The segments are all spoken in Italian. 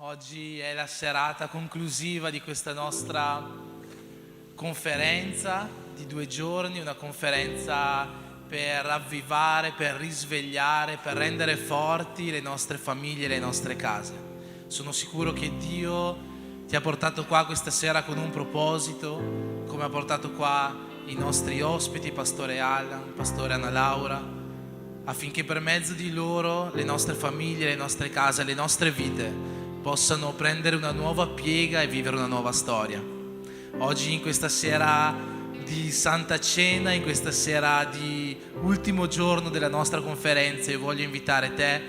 Oggi è la serata conclusiva di questa nostra conferenza di 2 giorni, una conferenza per ravvivare, per risvegliare, per rendere forti le nostre famiglie e le nostre case. Sono sicuro che Dio ti ha portato qua questa sera con un proposito, come ha portato qua i nostri ospiti, Pastore Alan, Pastore Anna Laura, affinché per mezzo di loro le nostre famiglie, le nostre case, le nostre vite possano prendere una nuova piega e vivere una nuova storia. Oggi, in questa sera di Santa Cena, in questa sera di ultimo giorno della nostra conferenza, io voglio invitare te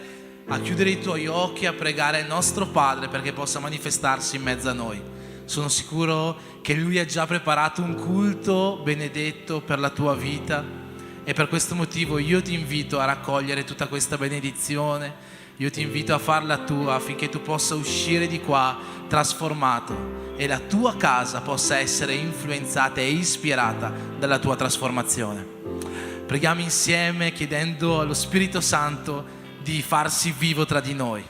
a chiudere i tuoi occhi, a pregare il nostro Padre perché possa manifestarsi in mezzo a noi. Sono sicuro che Lui ha già preparato un culto benedetto per la tua vita e per questo motivo io ti invito a raccogliere tutta questa benedizione. Io ti invito a farla tua affinché tu possa uscire di qua trasformato e la tua casa possa essere influenzata e ispirata dalla tua trasformazione. Preghiamo insieme chiedendo allo Spirito Santo di farsi vivo tra di noi.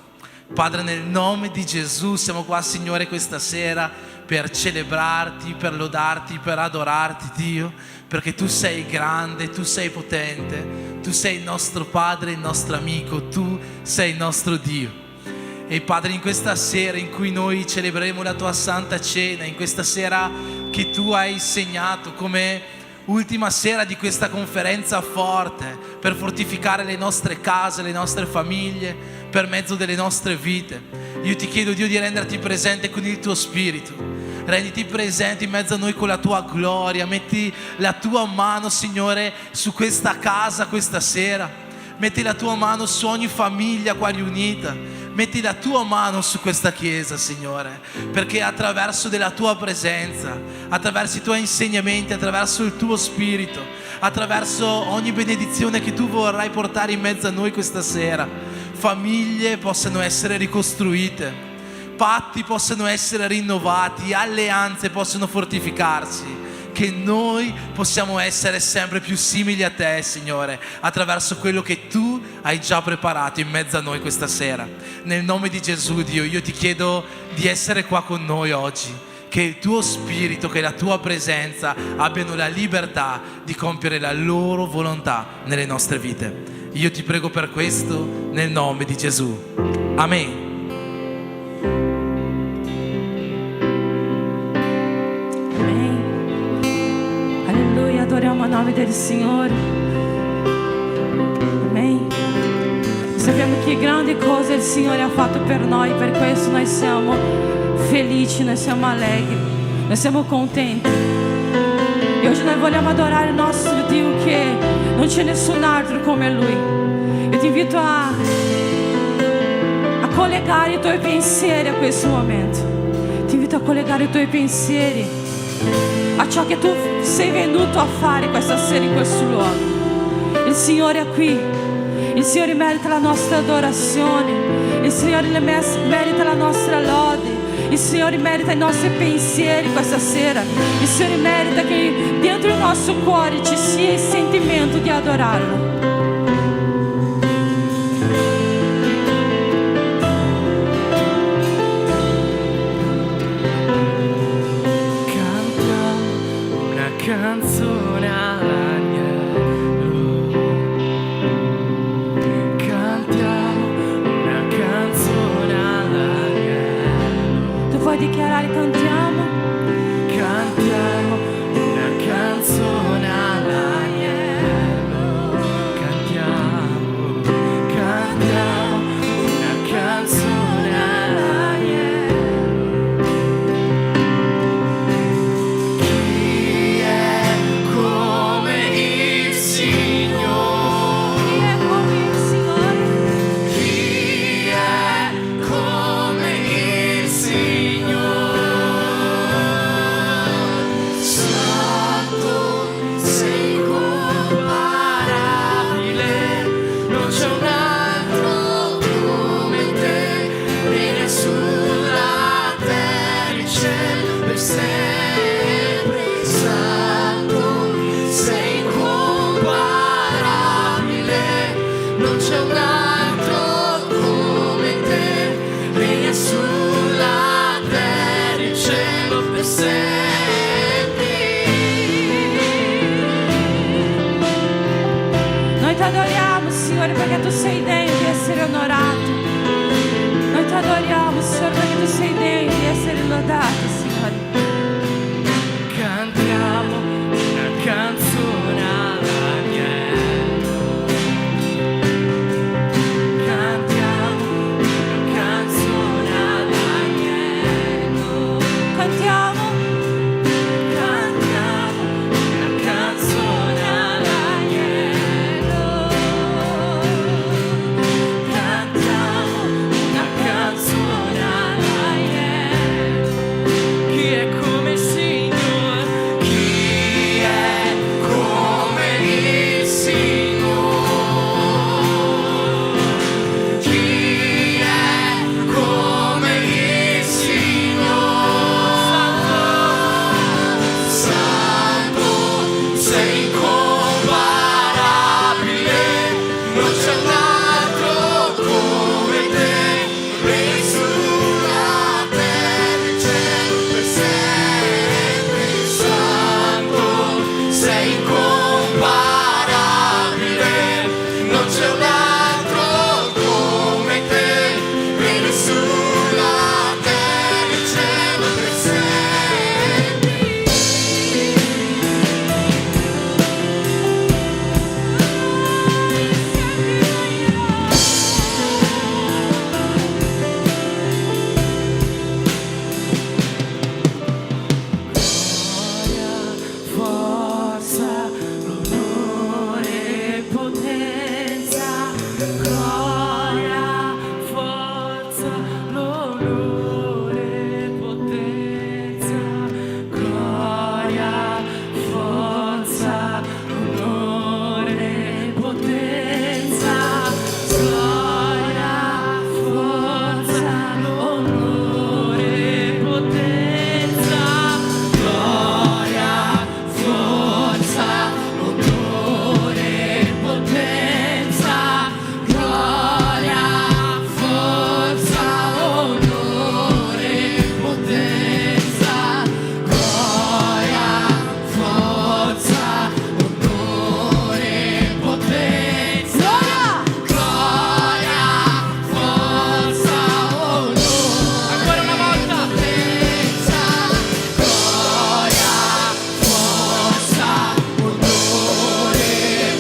Padre, nel nome di Gesù siamo qua, Signore, questa sera per celebrarti, per lodarti, per adorarti, Dio, perché tu sei grande, tu sei potente, tu sei il nostro Padre, il nostro amico, tu sei il nostro Dio. E Padre, in questa sera in cui noi celebreremo la tua Santa Cena, in questa sera che tu hai segnato come ultima sera di questa conferenza forte per fortificare le nostre case, le nostre famiglie, per mezzo delle nostre vite, io ti chiedo, Dio, di renderti presente con il tuo Spirito. Renditi presente in mezzo a noi con la tua gloria. Metti la tua mano, Signore, su questa casa questa sera. Metti la tua mano su ogni famiglia qua riunita. Metti la tua mano su questa chiesa, Signore, perché attraverso della tua presenza, attraverso i tuoi insegnamenti, attraverso il tuo Spirito, attraverso ogni benedizione che tu vorrai portare in mezzo a noi questa sera, famiglie possano essere ricostruite, patti possono essere rinnovati, alleanze possono fortificarsi, che noi possiamo essere sempre più simili a te, Signore, attraverso quello che tu hai già preparato in mezzo a noi questa sera. Nel nome di Gesù, Dio, io ti chiedo di essere qua con noi oggi, che il tuo Spirito, che la tua presenza abbiano la libertà di compiere la loro volontà nelle nostre vite. Io ti prego per questo nel nome di Gesù. Amen. Adoriamo il nome del Signore. Amen. Sappiamo che grandi cose il Signore ha fatto per noi, per questo noi siamo felici, noi siamo allegri, noi siamo contenti. E oggi noi vogliamo adorare il nostro Dio, che non c'è nessun altro come Lui. Io ti invito a collegare i tuoi pensieri a questo momento. Ti invito a collegare i tuoi pensieri a ciò che tu sei venuto a fare questa sera in questo luogo. Il Signore è qui, il Signore merita la nostra adorazione, il Signore merita la nostra lode, il Signore merita i nostri pensieri questa sera, il Signore merita che dentro del nostro cuore ci sia il sentimento di adorarlo. Canzone all'agnello, cantiamo una canzone all'agnello. Tu vuoi dichiarare cantiamo? Cantiamo una canzone all'agnello, cantiamo, cantiamo una canzone all'agnello. Chi è come adoriamo, Signore, perché tu sei degno di essere lodato, Signore. Cantiamo una canzone all'agnello. Cantiamo una canzone all'agnello. Cantiamo, Cantiamo una canzone all'agnello. Cantiamo una canzone all'agnello. Chi è come il Signore? Chi è come il Signore? Chi è come il Signore? Santo, sei incomparabile, non c'è un altro come te, Re sulla terra e cielo per sempre. Santo, sei incomparabile, non c'è un altro come te, Re sulla terra e cielo per sempre. Forza, l'onore e potenza. Gloria, forza, l'onore e potenza. Gloria, forza, l'onore e potenza. Gloria, forza, l'onore e potenza. Gloria, forza, l'onore e potenza. Gloria, forza, l'onore e potenza. Gloria, forza, l'onore e potenza. Gloria, forza, onore. Ancora una volta. Gloria, forza, onore e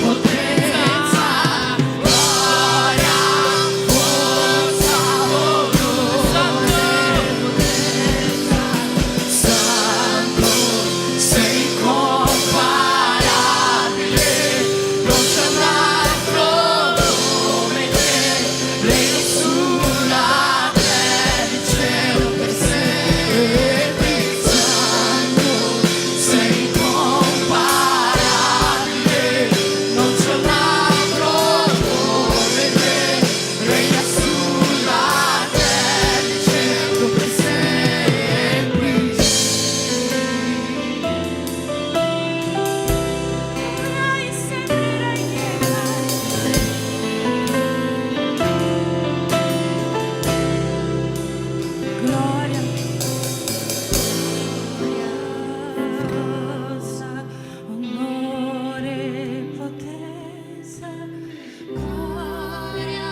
potenza. Gloria, forza, onore e potenza. Santo, sei incomparabile, non c'è un altro come te, Re sulla terra e cielo per sempre. Santo, sei incomparabile, non c'è un altro come te, regna sulla terra e cielo per sempre. gloria, forza, onore e potenza. Gloria,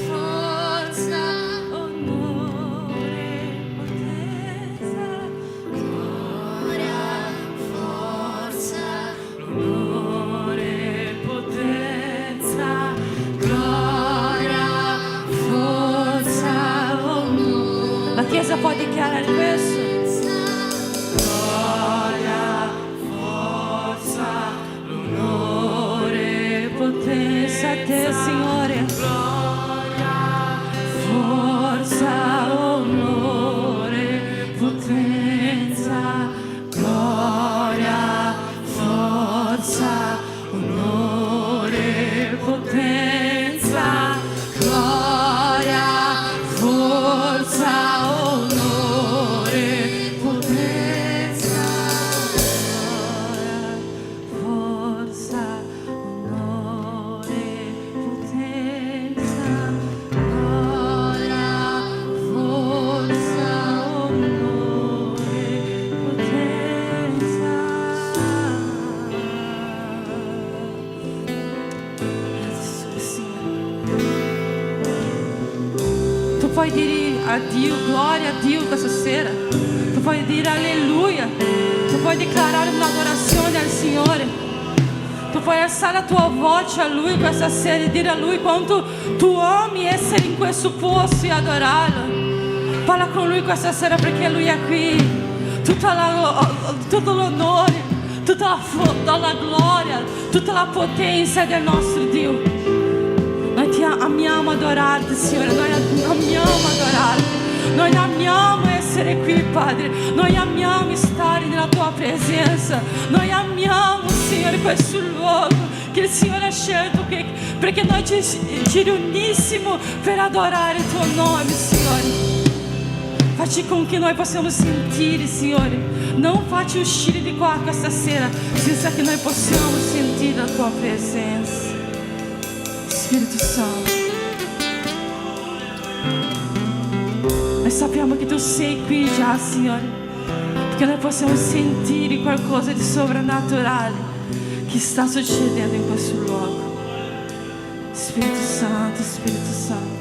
forza, onore e potenza. Gloria, forza, L'onore e potenza, gloria, forza, onore. La Chiesa può dichiarare questo? Gloria, forza, l'onore e potenza a te, Signore. Gloria, forza, onore e potenza. Gloria, forza, onore e potenza. Gloria, forza, onore e potenza. Forza, onore e potenza. Gloria, forza, onore e potenza. Grazie, Signore. Tu puoi dire a Dio, glória a Dio questa sera. Tu puoi dire alleluia. Tu puoi declarare un'adorazione al Signore. Tu puoi alzare la tua voce a Lui questa sera e dire a Lui quanto tu ami essere in questo posto e adorarlo. Parla con Lui questa sera perché Lui è qui. Tutto l'onore, tutta la gloria, tutta la potenza del nostro Dio. Noi ti amiamo adorarti, Signore. Noi amiamo adorarti. Noi amiamo essere qui, Padre. Noi amiamo stare nella tua presenza. Noi amiamo, Signore, questo luogo che il Signore ha scelto perché noi ci riunissimo per adorare il tuo nome, Signore. Facci con che noi possiamo sentire, Signore. Non facci uscire di qua questa sera senza che noi possiamo sentire la tua presenza. Spirito Santo, noi sappiamo che tu sei qui già, Signore, perché noi possiamo sentire qualcosa di sovrannaturale che sta succedendo in questo luogo. Spirito Santo, Spirito Santo.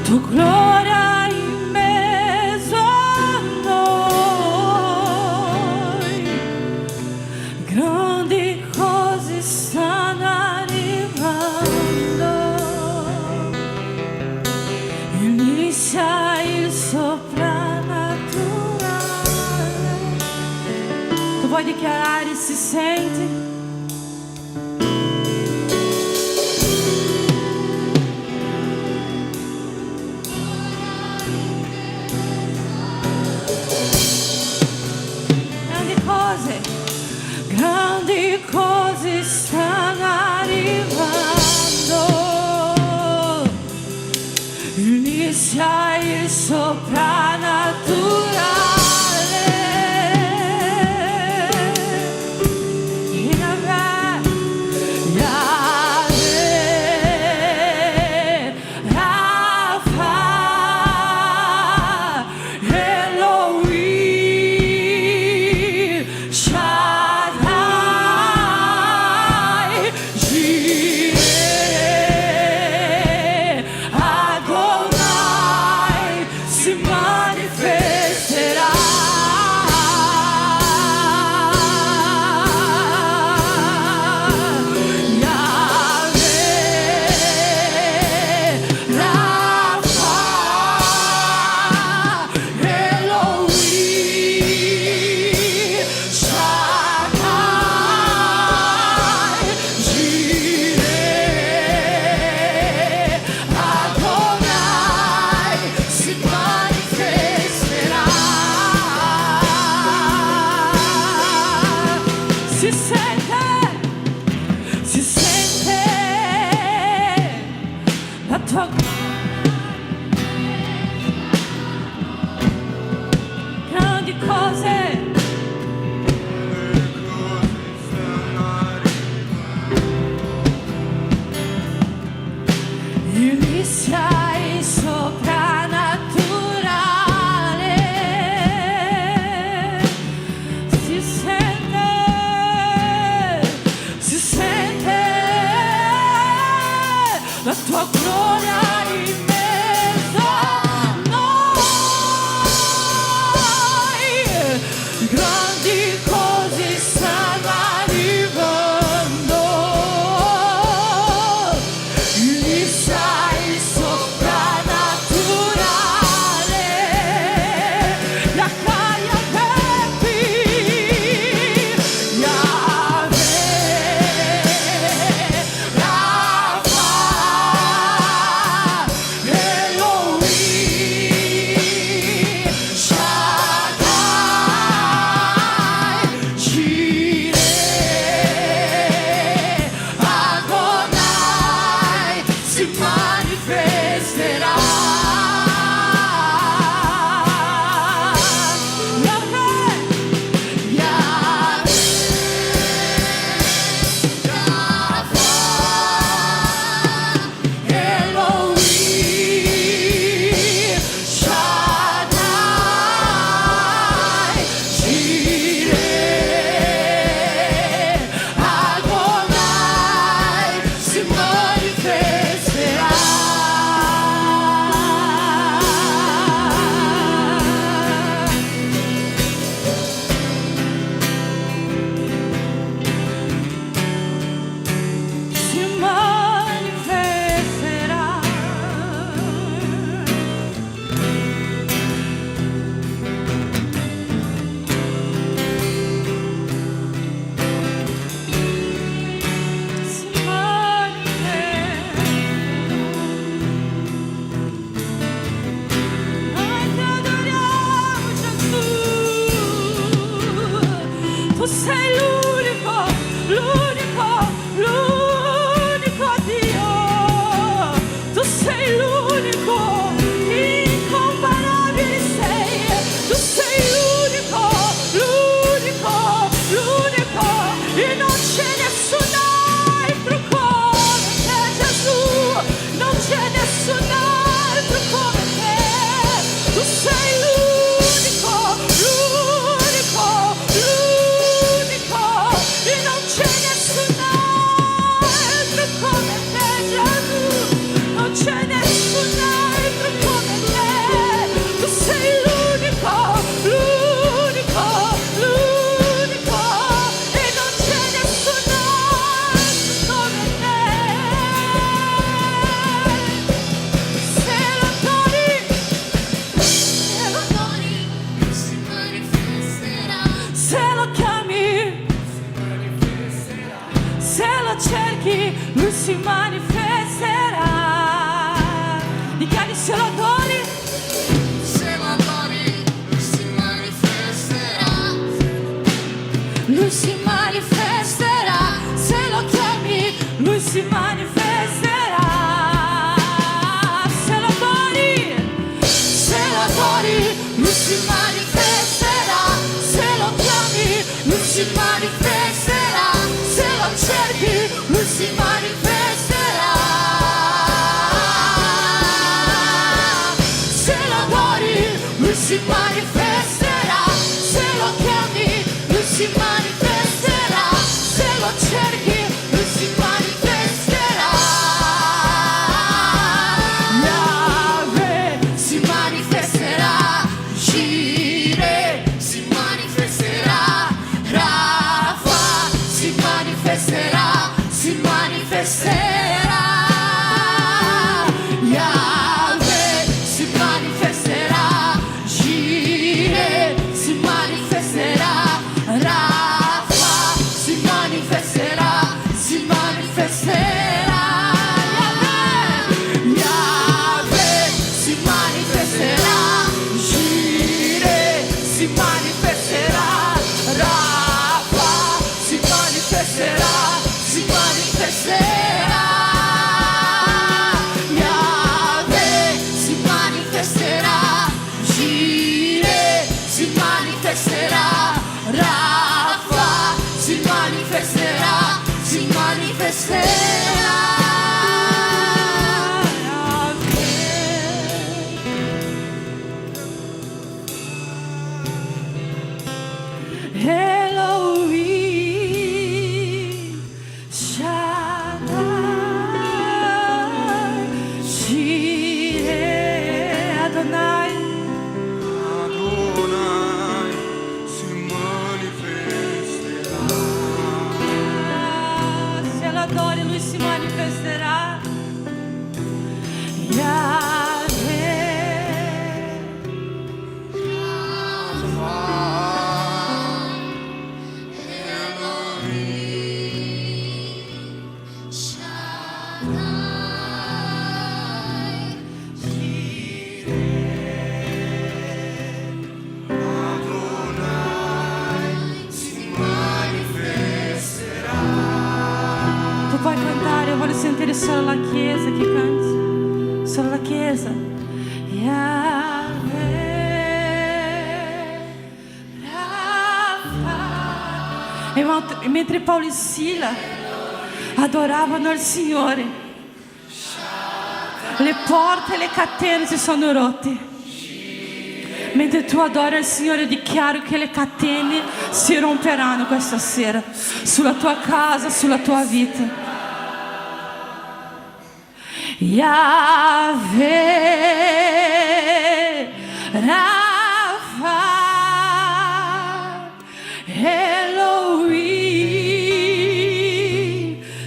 Tu gloria in mezzo a noi, grandi cose stanno arrivando, inizia il soprannaturale. Tu vuoi dichiarare si sente? Grandi cose stanno arrivando, inizia il soprannaturale. Grandi cose stanno si manifesterà. Tu sei l'unico, l'unico, l'unico Dio. Tu sei l'unico, incomparabile sei. Tu sei l'unico, l'unico, l'unico. E non c'è nessun altro come te, Gesù. Non c'è nessun altro come te. Tu sei l'unico, l'unico, l'unico. E non c'è nessun altro come te, Gesù. Non c'è nessun altro come te. Tu sei l'unico, l'unico, l'unico. E non c'è nessun altro come te. Se lo adori, Si manifesterà. se lo chiami, se lo cerchi, lui si manifesterà. Dichiari se lo adori, Se lo adori, si manifesterà. lui si manifesterà. Se lo chiami, lui si manifesterà. Se lo adori, Lui si manifesterà. Se lo chiami, lui si manifesterà. Se lo cerchi, lui si manifesterà. Se lo adori, lui si manifesterà. Se lo chiami, lui si manifesterà. Se lo cerchi, lui si manifesterà. Yahweh, Si manifesterà, Jireh si manifesterà, Rafa si manifesterà, si manifesterà, Yahweh si manifesterà, Jireh si manifesterà, Rafa si manifesterà, si manifesterà. Yahweh si manifesterà, Jireh si manifesterà, Rafa si manifesterà, si manifesterà. Yahweh si manifesterà, Jireh si manifesterà, Rafa si manifesterà, si manifesterà. Elohim, Shaddai, Jireh, Adonai. Adonai si manifesterà. Se lo adori, lui si manifesterà. Yahweh, Adonai si manifesterà. tu puoi cantare, eu voglio sentire solo la chiesa che canta. Chiesa. Yahweh, Rafa. E mentre Paulo e Sila adoravano il Signore, le porte e le catene si sono rotte. Mentre tu adori il Signore, dichiaro che le catene si romperanno questa sera sulla tua casa, sulla tua vita. Yahweh, Rafa, Elohim,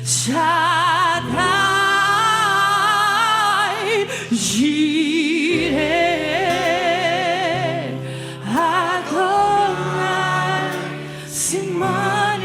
Shaddai, Jireh. Si manifesterà.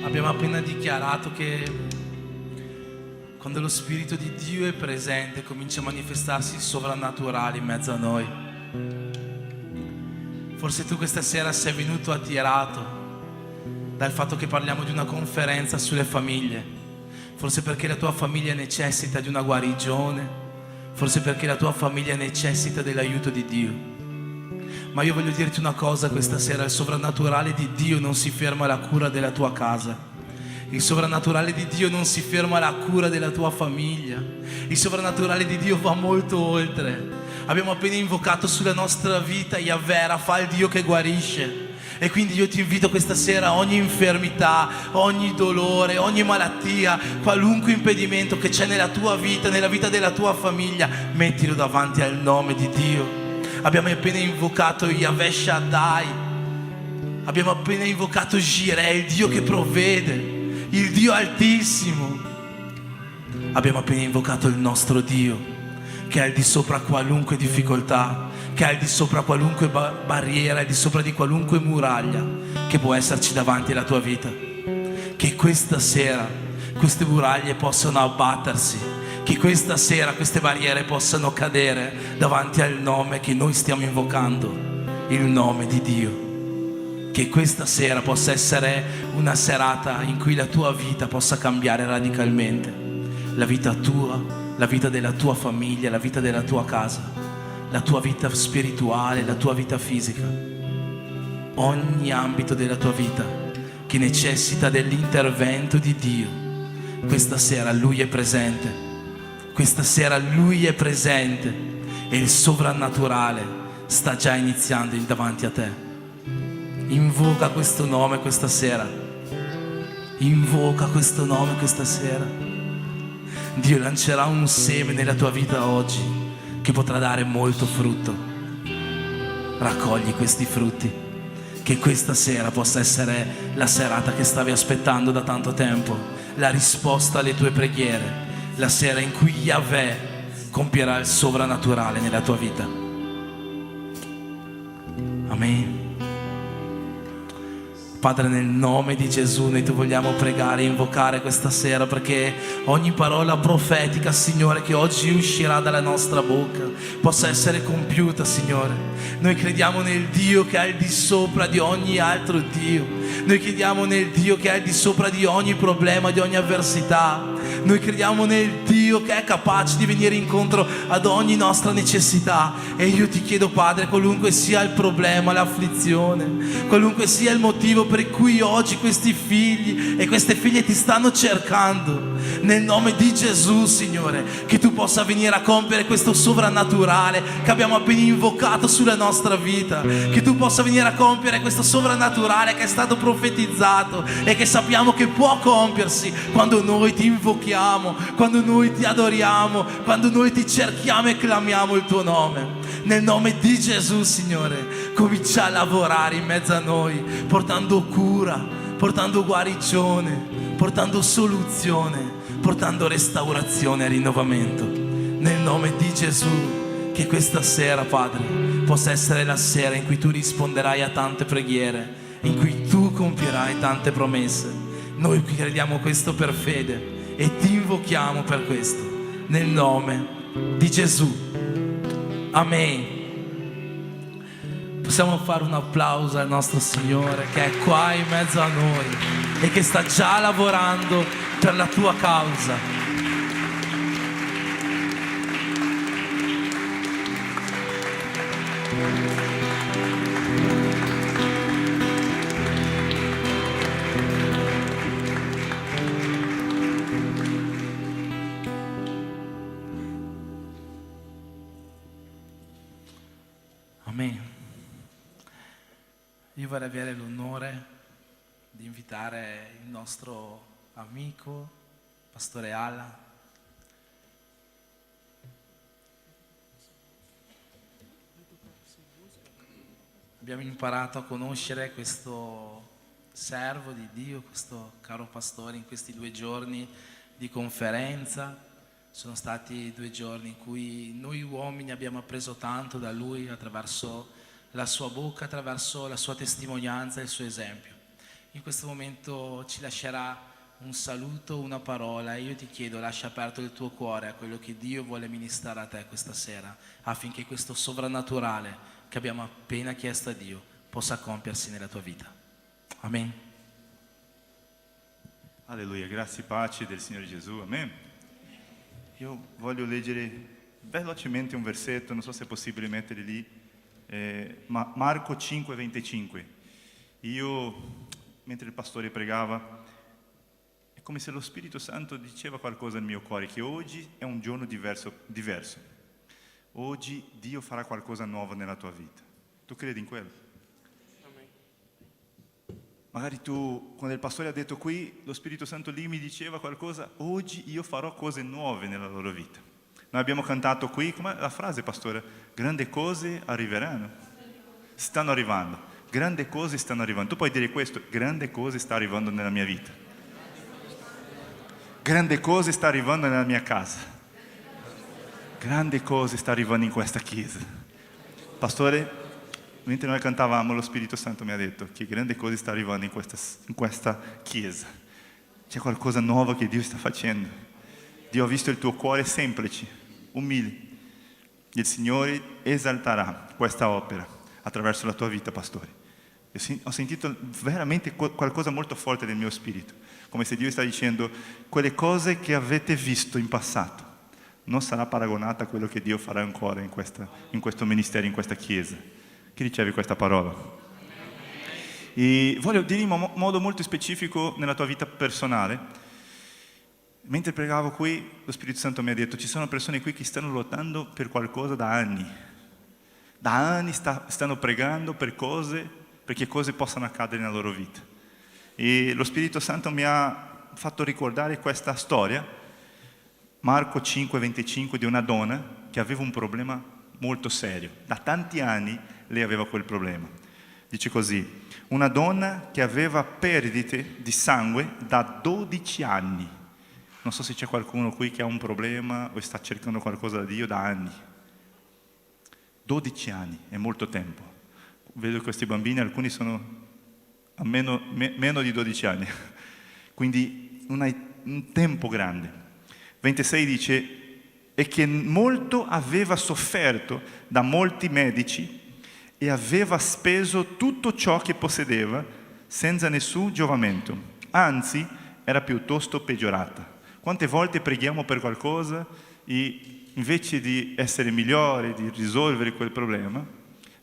Abbiamo appena dichiarato che quando lo Spirito di Dio è presente, comincia a manifestarsi il sovrannaturale in mezzo a noi. Forse tu questa sera sei venuto attirato dal fatto che parliamo di una conferenza sulle famiglie. Forse perché la tua famiglia necessita di una guarigione. Forse perché la tua famiglia necessita dell'aiuto di Dio. Ma io voglio dirti una cosa questa sera: il sovrannaturale di Dio non si ferma alla cura della tua casa. Il sovrannaturale di Dio non si ferma alla cura della tua famiglia. Il sovrannaturale di Dio va molto oltre. Abbiamo appena invocato sulla nostra vita Yahweh Rafa, il Dio che guarisce. E quindi io ti invito questa sera, ogni infermità, ogni dolore, ogni malattia, qualunque impedimento che c'è nella tua vita, nella vita della tua famiglia, mettilo davanti al nome di Dio. Abbiamo appena invocato Yahweh Shaddai. Abbiamo appena invocato Jireh, il Dio che provvede, il Dio altissimo. Abbiamo appena invocato il nostro Dio, che è al di sopra qualunque difficoltà, che è al di sopra qualunque barriera, al di sopra di qualunque muraglia che può esserci davanti alla tua vita. Che questa sera queste muraglie possano abbattersi, che questa sera queste barriere possano cadere davanti al nome che noi stiamo invocando, il nome di Dio. Che questa sera possa essere una serata in cui la tua vita possa cambiare radicalmente. La vita tua, la vita della tua famiglia, la vita della tua casa, la tua vita spirituale, la tua vita fisica. Ogni ambito della tua vita che necessita dell'intervento di Dio, questa sera Lui è presente. Questa sera Lui è presente e il sovrannaturale sta già iniziando davanti a te. Invoca questo nome questa sera. Invoca questo nome questa sera. Dio lancerà un seme nella tua vita oggi che potrà dare molto frutto. Raccogli questi frutti. Che questa sera possa essere la serata che stavi aspettando da tanto tempo, la risposta alle tue preghiere, la sera in cui Yahweh compierà il sovrannaturale nella tua vita. Amen. Padre, nel nome di Gesù noi ti vogliamo pregare e invocare questa sera, perché ogni parola profetica, Signore, che oggi uscirà dalla nostra bocca possa essere compiuta, Signore. Noi crediamo nel Dio che è al di sopra di ogni altro Dio. Noi crediamo nel Dio che è al di sopra di ogni problema, di ogni avversità. Noi crediamo nel Dio che è capace di venire incontro ad ogni nostra necessità. E io ti chiedo, Padre, qualunque sia il problema, l'afflizione, qualunque sia il motivo per cui oggi questi figli e queste figlie ti stanno cercando, nel nome di Gesù, Signore, che tu possa venire a compiere questo sovrannaturale che abbiamo appena invocato sulla nostra vita, che tu possa venire a compiere questo sovrannaturale che è stato profetizzato e che sappiamo che può compiersi quando noi ti invochiamo, quando noi ti adoriamo, quando noi ti cerchiamo e clamiamo il tuo nome. Nel nome di Gesù, Signore, comincia a lavorare in mezzo a noi, portando cura, portando guarigione, portando soluzione, portando restaurazione e rinnovamento. Nel nome di Gesù, che questa sera, Padre, possa essere la sera in cui tu risponderai a tante preghiere in cui tu compierai tante promesse. Noi crediamo questo per fede e ti invochiamo per questo, nel nome di Gesù. Amen. Possiamo fare un applauso al nostro Signore che è qua in mezzo a noi e che sta già lavorando per la tua causa. Amen. Io vorrei avere l'onore di invitare il nostro amico, Pastore Alla. Abbiamo imparato a conoscere questo servo di Dio, questo caro pastore in questi 2 giorni di conferenza. Sono stati 2 giorni in cui noi uomini abbiamo appreso tanto da lui attraverso la sua bocca, attraverso la sua testimonianza e il suo esempio. In questo momento ci lascerà un saluto, una parola e io ti chiedo, lascia aperto il tuo cuore a quello che Dio vuole ministrare a te questa sera, affinché questo sovrannaturale che abbiamo appena chiesto a Dio possa compiersi nella tua vita. Amen. Alleluia, grazie e pace del Signore Gesù, amen. Io voglio leggere velocemente un versetto, non so se è possibile mettere lì, Marco 5:25. Io, mentre il pastore pregava, è come se lo Spirito Santo diceva qualcosa nel mio cuore, che oggi è un giorno diverso. Oggi Dio farà qualcosa di nuovo nella tua vita. Tu credi in quello? Magari tu, quando il pastore ha detto qui, lo Spirito Santo lì mi diceva qualcosa, oggi io farò cose nuove nella loro vita. Noi abbiamo cantato qui, com'è la frase, pastore? Grandi cose arriveranno. Stanno arrivando. Grandi cose stanno arrivando. Tu puoi dire questo, grandi cose sta arrivando nella mia vita. Grandi cose sta arrivando nella mia casa. Grandi cose sta arrivando in questa chiesa. Pastore, mentre noi cantavamo, lo Spirito Santo mi ha detto che grandi cose sta arrivando in questa chiesa. C'è qualcosa nuovo che Dio sta facendo. Dio ha visto il tuo cuore semplice, umile. Il Signore esalterà questa opera attraverso la tua vita, pastore. Ho sentito veramente qualcosa molto forte nel mio spirito, come se Dio sta dicendo, quelle cose che avete visto in passato non sarà paragonata a quello che Dio farà ancora in questo ministero, in questa chiesa. Chi riceve questa parola? E voglio dire in modo molto specifico nella tua vita personale. Mentre pregavo qui, lo Spirito Santo mi ha detto, ci sono persone qui che stanno lottando per qualcosa da anni. Da anni stanno pregando per cose, perché cose possano accadere nella loro vita. E lo Spirito Santo mi ha fatto ricordare questa storia, Marco 5:25, di una donna che aveva un problema molto serio. Da tanti anni lei aveva quel problema. Dice così, una donna che aveva perdite di sangue da 12 anni. Non so se c'è qualcuno qui che ha un problema o sta cercando qualcosa da Dio da anni. 12 anni, è molto tempo. Vedo questi bambini, alcuni sono a meno di 12 anni. Quindi un tempo grande. 26 dice, e che molto aveva sofferto da molti medici e aveva speso tutto ciò che possedeva senza nessun giovamento, anzi era piuttosto peggiorata. Quante volte preghiamo per qualcosa e invece di essere migliori, di risolvere quel problema,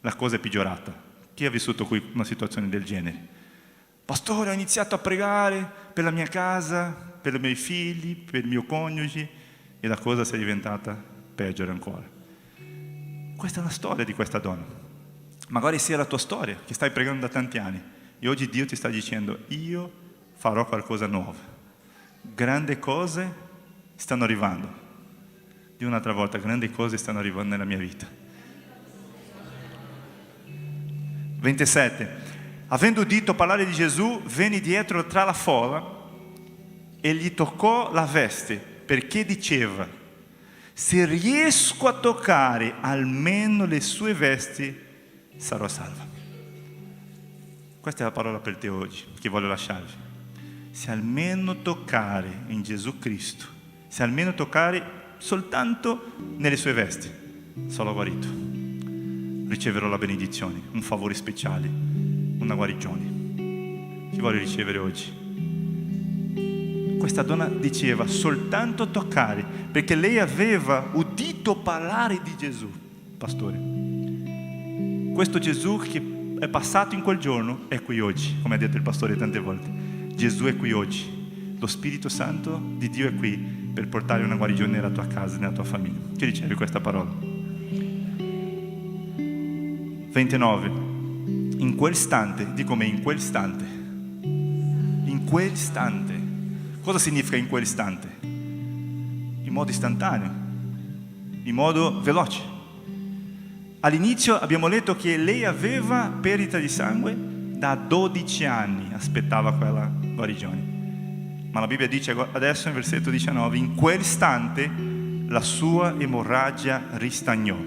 la cosa è peggiorata. Chi ha vissuto qui una situazione del genere? Pastore, ho iniziato a pregare per la mia casa, per i miei figli, per il mio coniuge e la cosa si è diventata peggiore ancora. Questa è la storia di questa donna. Magari sia la tua storia, che stai pregando da tanti anni, e oggi Dio ti sta dicendo, io farò qualcosa nuovo. Grandi cose stanno arrivando. Di un'altra volta, grandi cose stanno arrivando nella mia vita. 27. Avendo udito parlare di Gesù, venne dietro tra la folla e gli toccò la veste, perché diceva, se riesco a toccare almeno le sue vesti, sarò salva. Questa è la parola per te oggi, che voglio lasciarvi. Se almeno toccare in Gesù Cristo, se almeno toccare soltanto nelle sue vesti, sarò guarito. Riceverò la benedizione, un favore speciale, una guarigione. Chi voglio ricevere oggi? Questa donna diceva soltanto toccare, perché lei aveva udito parlare di Gesù, pastore. Questo Gesù che è passato in quel giorno è qui oggi, come ha detto il pastore tante volte. Gesù è qui oggi. Lo Spirito Santo di Dio è qui per portare una guarigione nella tua casa, nella tua famiglia. Chi riceve questa parola? 29. In quel istante, dico me, in quel istante. In quel istante. Cosa significa in quel istante? In modo istantaneo, in modo veloce. All'inizio abbiamo letto che lei aveva perdita di sangue da 12 anni, aspettava quella guarigione. Ma la Bibbia dice adesso in versetto 19, in quell'istante la sua emorragia ristagnò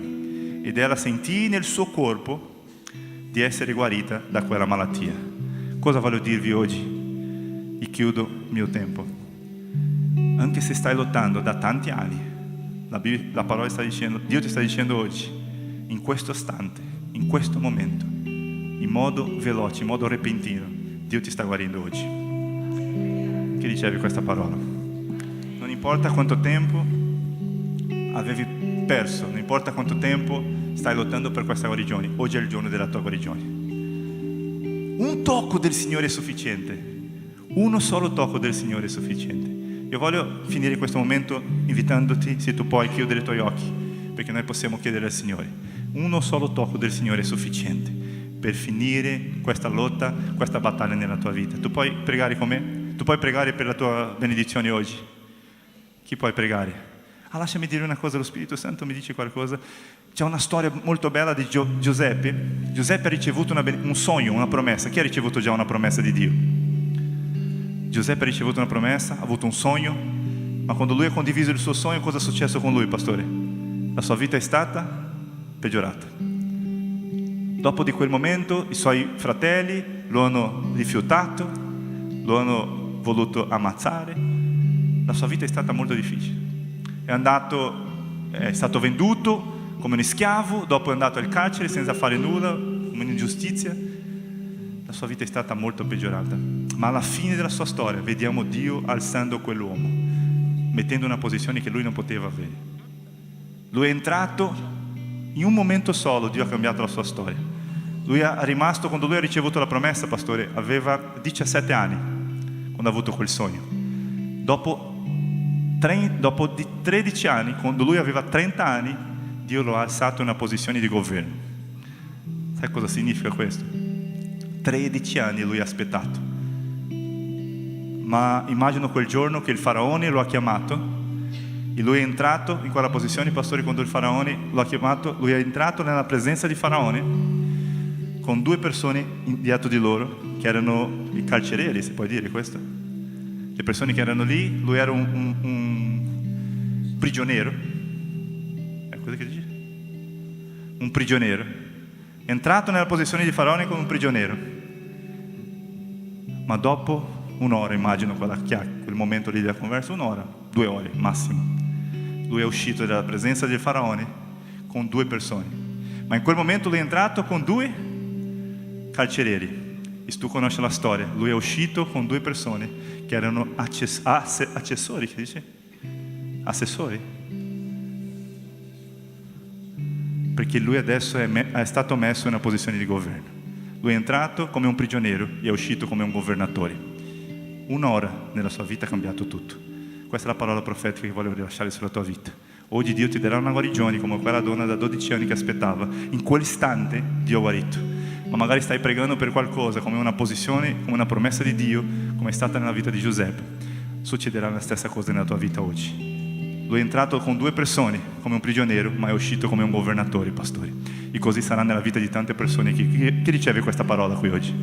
ed ella sentì nel suo corpo di essere guarita da quella malattia. Cosa voglio dirvi oggi? E chiudo il mio tempo. Anche se stai lottando da tanti anni, la parola sta dicendo, Dio ti sta dicendo oggi, in questo istante, in questo momento, in modo veloce, in modo repentino, Dio ti sta guarendo oggi. Chi ricevi questa parola? Non importa quanto tempo avevi perso, non importa quanto tempo stai lottando per questa guarigione, oggi è il giorno della tua guarigione. Un tocco del Signore è sufficiente, uno solo tocco del Signore è sufficiente. Io voglio finire questo momento invitandoti, se tu puoi chiudere i tuoi occhi, perché noi possiamo chiedere al Signore. Uno solo tocco del Signore è sufficiente per finire questa lotta, questa battaglia nella tua vita. Tu puoi pregare con me? Tu puoi pregare per la tua benedizione oggi? Chi puoi pregare? Lasciami dire una cosa, lo Spirito Santo mi dice qualcosa. C'è una storia molto bella di Giuseppe. Giuseppe ha ricevuto un sogno, una promessa. Chi ha ricevuto già una promessa di Dio? Giuseppe ha ricevuto una promessa, ha avuto un sogno, ma quando lui ha condiviso il suo sogno, cosa è successo con lui, pastore? La sua vita è stata peggiorata. Dopo di quel momento i suoi fratelli lo hanno rifiutato, lo hanno voluto ammazzare. La sua vita è stata molto difficile. È stato venduto come un schiavo, dopo è andato al carcere senza fare nulla, come un'ingiustizia. La sua vita è stata molto peggiorata. Ma alla fine della sua storia vediamo Dio alzando quell'uomo, mettendo una posizione che lui non poteva avere. Lui è entrato in un momento solo, Dio ha cambiato la sua storia. Lui è rimasto, quando lui ha ricevuto la promessa, pastore, aveva 17 anni quando ha avuto quel sogno. Dopo di 13 anni, quando lui aveva 30 anni, Dio lo ha alzato in una posizione di governo. Sai cosa significa questo? 13 anni lui ha aspettato. Ma immagino quel giorno che il faraone lo ha chiamato e lui è entrato in quella posizione, pastore, quando il faraone lo ha chiamato, lui è entrato nella presenza di faraone con 2 persone dietro di loro, che erano i carcerieri, si può dire questo? Le persone che erano lì, lui era un prigioniero. È così che dice? Un prigioniero. È entrato nella posizione di faraone come un prigioniero. Ma dopo un'ora, immagino quel momento lì della conversa, 1 ora, 2 ore massimo, lui è uscito dalla presenza del faraone con 2 persone. Ma in quel momento lui è entrato con 2 carcerieri. E tu conosci la storia. Lui è uscito con 2 persone che erano accessori, che dice? Assessori. Perché lui adesso è stato messo in una posizione di governo. Lui è entrato come un prigioniero e è uscito come un governatore. 1 ora nella sua vita ha cambiato tutto. Questa è la parola profetica che voglio rilasciare sulla tua vita. Oggi Dio ti darà una guarigione come quella donna da 12 anni che aspettava. In quell'istante Dio ha guarito. Ma magari stai pregando per qualcosa, come una posizione, come una promessa di Dio, come è stata nella vita di Giuseppe. Succederà la stessa cosa nella tua vita oggi. Lui è entrato con 2 persone come un prigioniero, ma è uscito come un governatore, pastore. E così sarà nella vita di tante persone. Chi riceve questa parola qui oggi?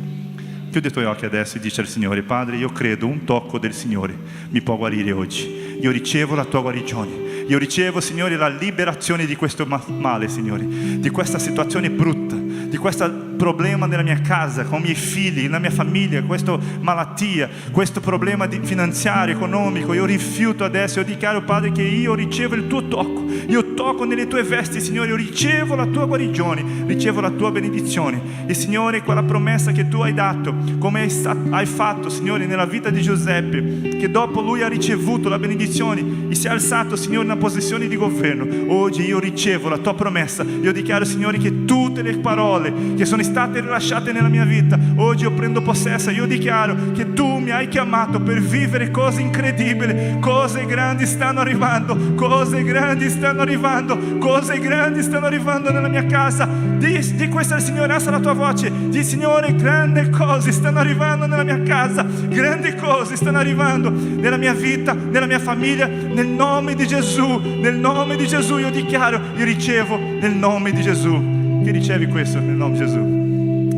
Chiudi i tuoi occhi adesso e dici al Signore: Padre, io credo un tocco del Signore mi può guarire oggi. Io ricevo la tua guarigione. Io ricevo, Signore, la liberazione di questo male, Signore, di questa situazione brutta, di questa problema nella mia casa, con i miei figli, nella mia famiglia, questa malattia, questo problema finanziario, economico, io rifiuto adesso, io dichiaro, Padre, che io ricevo il tuo tocco, io tocco nelle tue vesti, Signore, io ricevo la tua guarigione, ricevo la tua benedizione. E Signore, quella promessa che tu hai dato, come hai fatto, Signore, nella vita di Giuseppe, che dopo lui ha ricevuto la benedizione e si è alzato, Signore, in una posizione di governo, oggi io ricevo la tua promessa. Io dichiaro, Signore, che tutte le parole che sono state rilasciate nella mia vita, oggi io prendo possesso. Io dichiaro che tu mi hai chiamato per vivere cose incredibili, cose grandi stanno arrivando, cose grandi stanno arrivando, cose grandi stanno arrivando nella mia casa. Di questa, Signore, alza la tua voce, di Signore, grandi cose stanno arrivando nella mia casa, grandi cose stanno arrivando nella mia vita, nella mia famiglia, nel nome di Gesù, nel nome di Gesù. Io dichiaro, io ricevo nel nome di Gesù. Che ricevi questo nel nome di Gesù.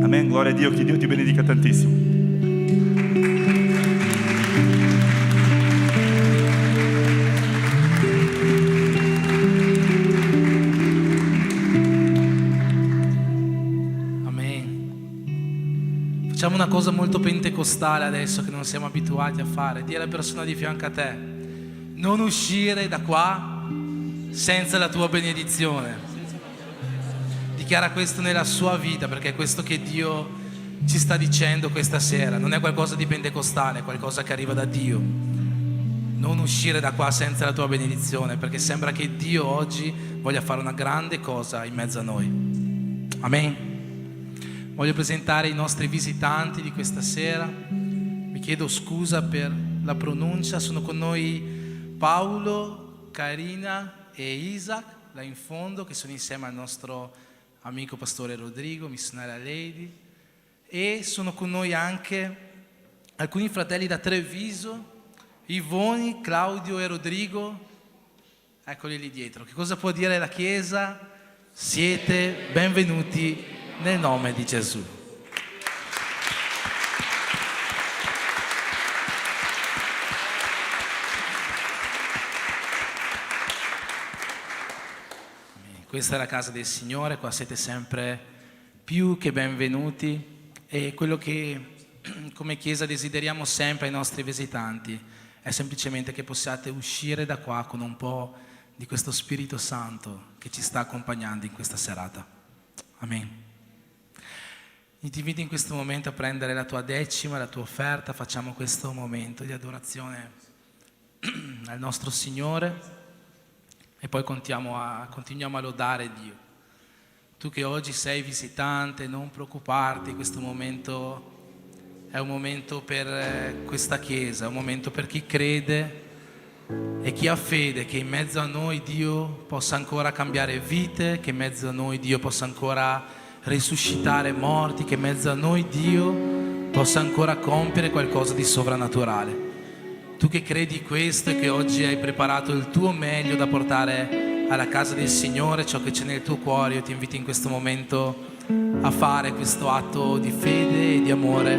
Amen, gloria a Dio, che Dio ti benedica tantissimo. Amen. Facciamo una cosa molto pentecostale adesso che non siamo abituati a fare. Dì alla persona di fianco a te: non uscire da qua senza la tua benedizione. Dichiara questo nella sua vita, perché è questo che Dio ci sta dicendo questa sera. Non è qualcosa di pentecostale, è qualcosa che arriva da Dio. Non uscire da qua senza la tua benedizione, perché sembra che Dio oggi voglia fare una grande cosa in mezzo a noi. Amen. Voglio presentare i nostri visitanti di questa sera. Mi chiedo scusa per la pronuncia. Sono con noi Paolo, Carina e Isaac là in fondo, che sono insieme al nostro amico pastore Rodrigo, missionaria Lady, e sono con noi anche alcuni fratelli da Treviso, Ivoni, Claudio e Rodrigo. Eccoli lì dietro. Che cosa può dire la Chiesa? Siete benvenuti nel nome di Gesù. Questa è la casa del Signore, qua siete sempre più che benvenuti, e quello che come Chiesa desideriamo sempre ai nostri visitanti è semplicemente che possiate uscire da qua con un po' di questo Spirito Santo che ci sta accompagnando in questa serata. Amen. Io ti invito in questo momento a prendere la tua decima, la tua offerta. Facciamo questo momento di adorazione al nostro Signore e poi continuiamo a lodare Dio. Tu che oggi sei visitante, non preoccuparti, questo momento è un momento per questa Chiesa, è un momento per chi crede e chi ha fede che in mezzo a noi Dio possa ancora cambiare vite, che in mezzo a noi Dio possa ancora risuscitare morti, che in mezzo a noi Dio possa ancora compiere qualcosa di sovrannaturale. Tu che credi questo e che oggi hai preparato il tuo meglio da portare alla casa del Signore, ciò che c'è nel tuo cuore, io ti invito in questo momento a fare questo atto di fede e di amore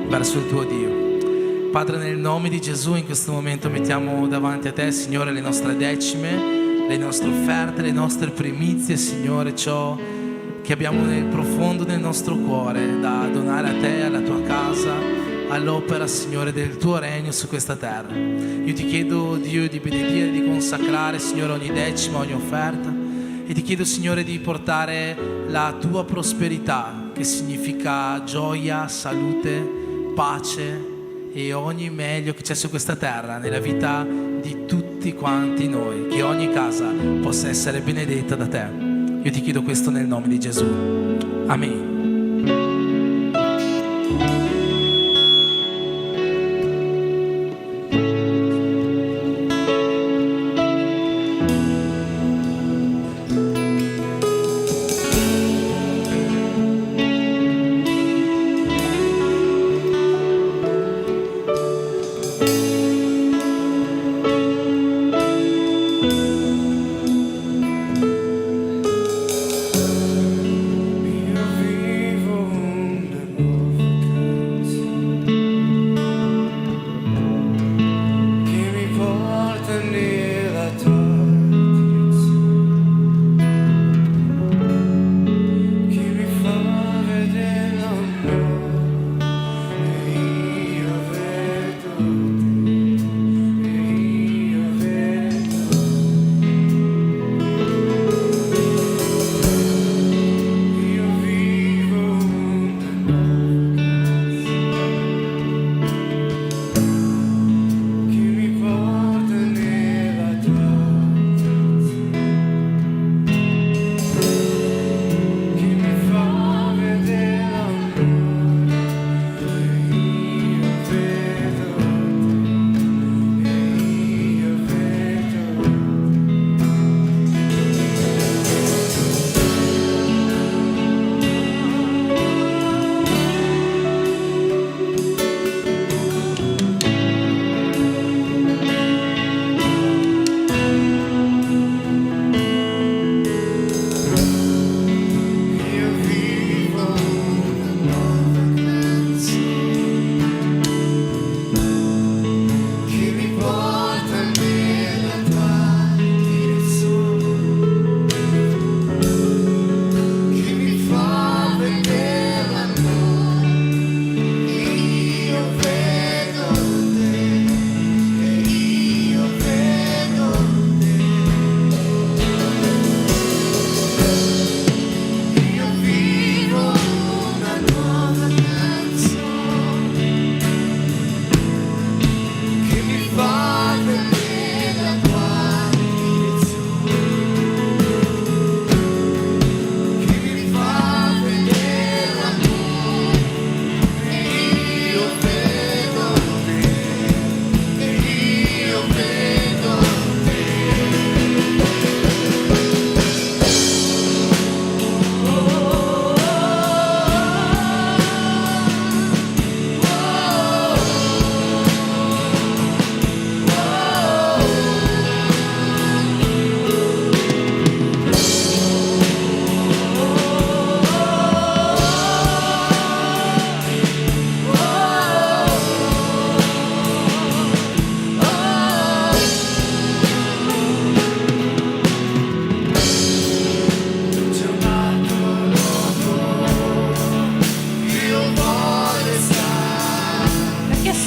verso il tuo Dio. Padre, nel nome di Gesù in questo momento mettiamo davanti a te, Signore, le nostre decime, le nostre offerte, le nostre primizie, Signore, ciò che abbiamo nel profondo del nostro cuore da donare a te, alla tua casa, all'opera, Signore, del tuo regno su questa terra. Io ti chiedo, Dio, di benedire, di consacrare, Signore, ogni decima, ogni offerta, e ti chiedo, Signore, di portare la tua prosperità, che significa gioia, salute, pace e ogni meglio che c'è su questa terra nella vita di tutti quanti noi, che ogni casa possa essere benedetta da te. Io ti chiedo questo nel nome di Gesù. Amen. Minha vida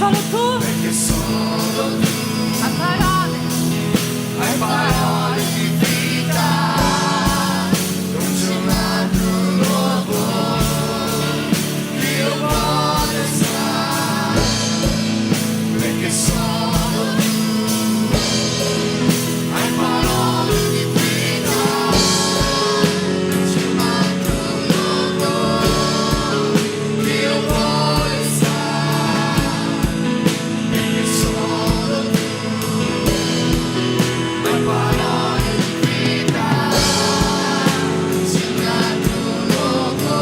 solo tu, perché solo tu hai parole, hai parole di vita, non c'è un altro luogo che io voglio stare, perché solo tu hai parole di vita, non c'è un altro luogo che io voglio stare, perché solo tu hai parole di vita, non c'è un altro luogo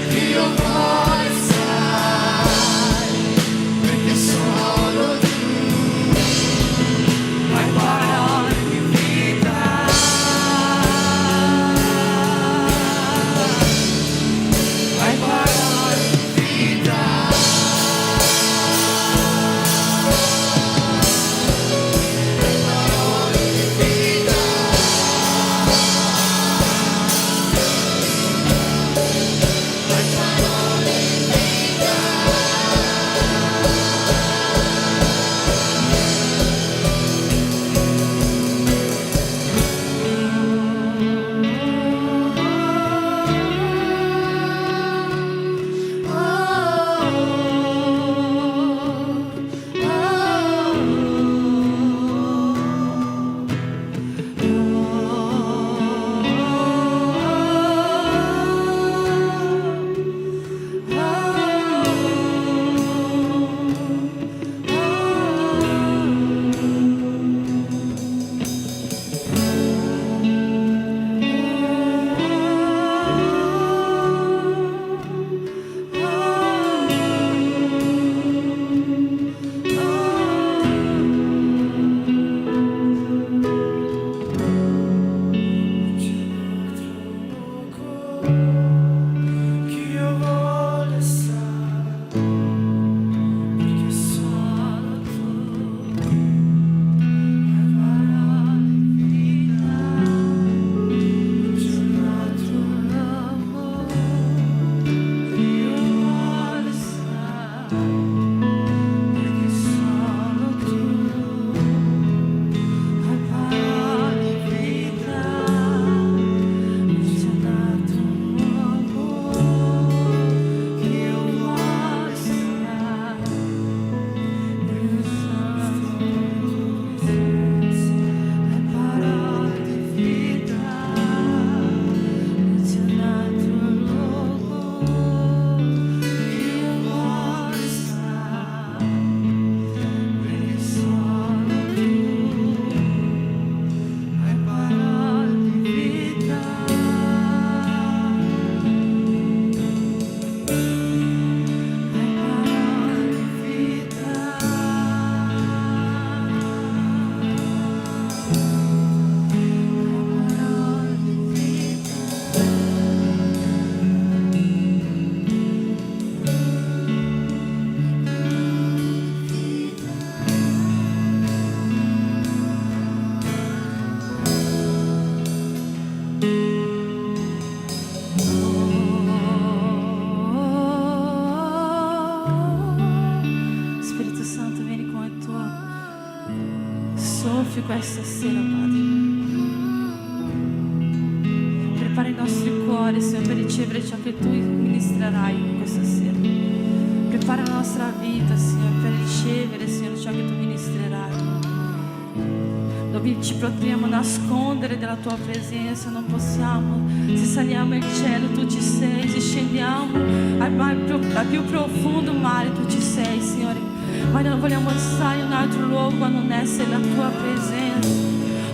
che io voglio stare, perché solo tu hai parole di vita, hai parole di vita. Che io voglio stare, perché solo tu hai parole di vita, non c'è un altro luogo che io voglio stare, perché solo tu hai parole di vita, non c'è un altro luogo che io voglio stare, perché solo tu hai parole di vita, non c'è un altro luogo che io voglio stare, perché solo tu hai parole di vita. Spirito Santo, vieni con il tuo soffio questa sera, Padre. Prepara i nostri cuori, Signore, per ricevere ciò che tu ministrerai questa sera. Prepara la nostra vita, Signore, per ricevere, Signore, ciò che tu ministrerai. Dove ci potremo nascondere della tua presenza, non possiamo. Se saliamo il cielo, tu ci sei. Se scendiamo al più profondo mare, tu ci sei, Signore. Ma noi non vogliamo stare in un altro luogo a non essere la tua presenza.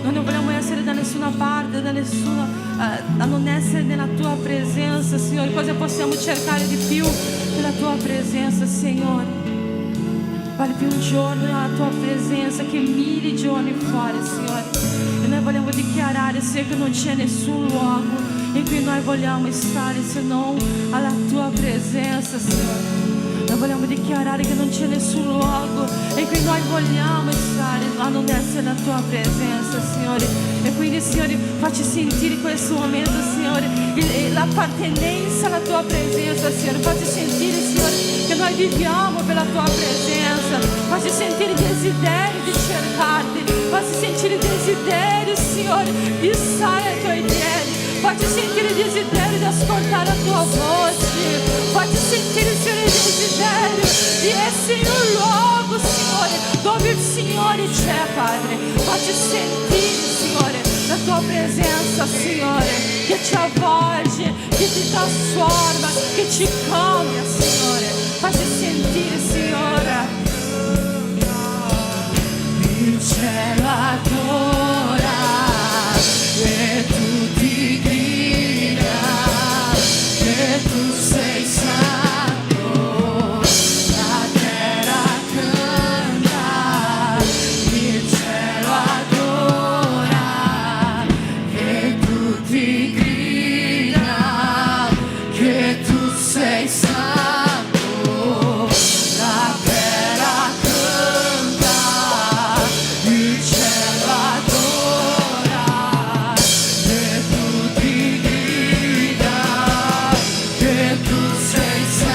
Noi non vogliamo essere da nessuna parte, a non essere nella tua presenza, Signore. Cosa possiamo cercare di più della tua presenza, Signore? Vale più un giorno nella tua presenza che 1000 giorni fuori, Signore. E noi vogliamo dichiarare, Signore, che non c'è nessun luogo in cui noi vogliamo stare se non alla tua presenza, Signore. Noi vogliamo dichiarare che non c'è nessun luogo in cui noi vogliamo stare a non essere la tua presenza, Signore. E quindi, Signore, facci sentire in questo momento, Signore, l'appartenenza alla tua presenza, Signore. Facci sentire, Signore, che noi noi viviamo per la tua presenza. Facci sentire il desiderio di cercarti, facci sentire il desiderio, Signore, di stare ai tuoi piedi. Facci sentire il desiderio di ascoltare la tua voce. Facci sentire, Signore, il desiderio di essere in un luogo, Signore, dove il Signore c'è, Padre. Facci sentire, Signore, la tua presenza, Signore, che ci avvolge, che ti trasforma, che ci cambia, Signore. Facci sentire, Signore. Il cielo adora e tutti grida che tu sei santo, la terra canta, il cielo adora e tutti grida che tu sei santo, la terra canta, il cielo adora e tutti grida che tu sei santo.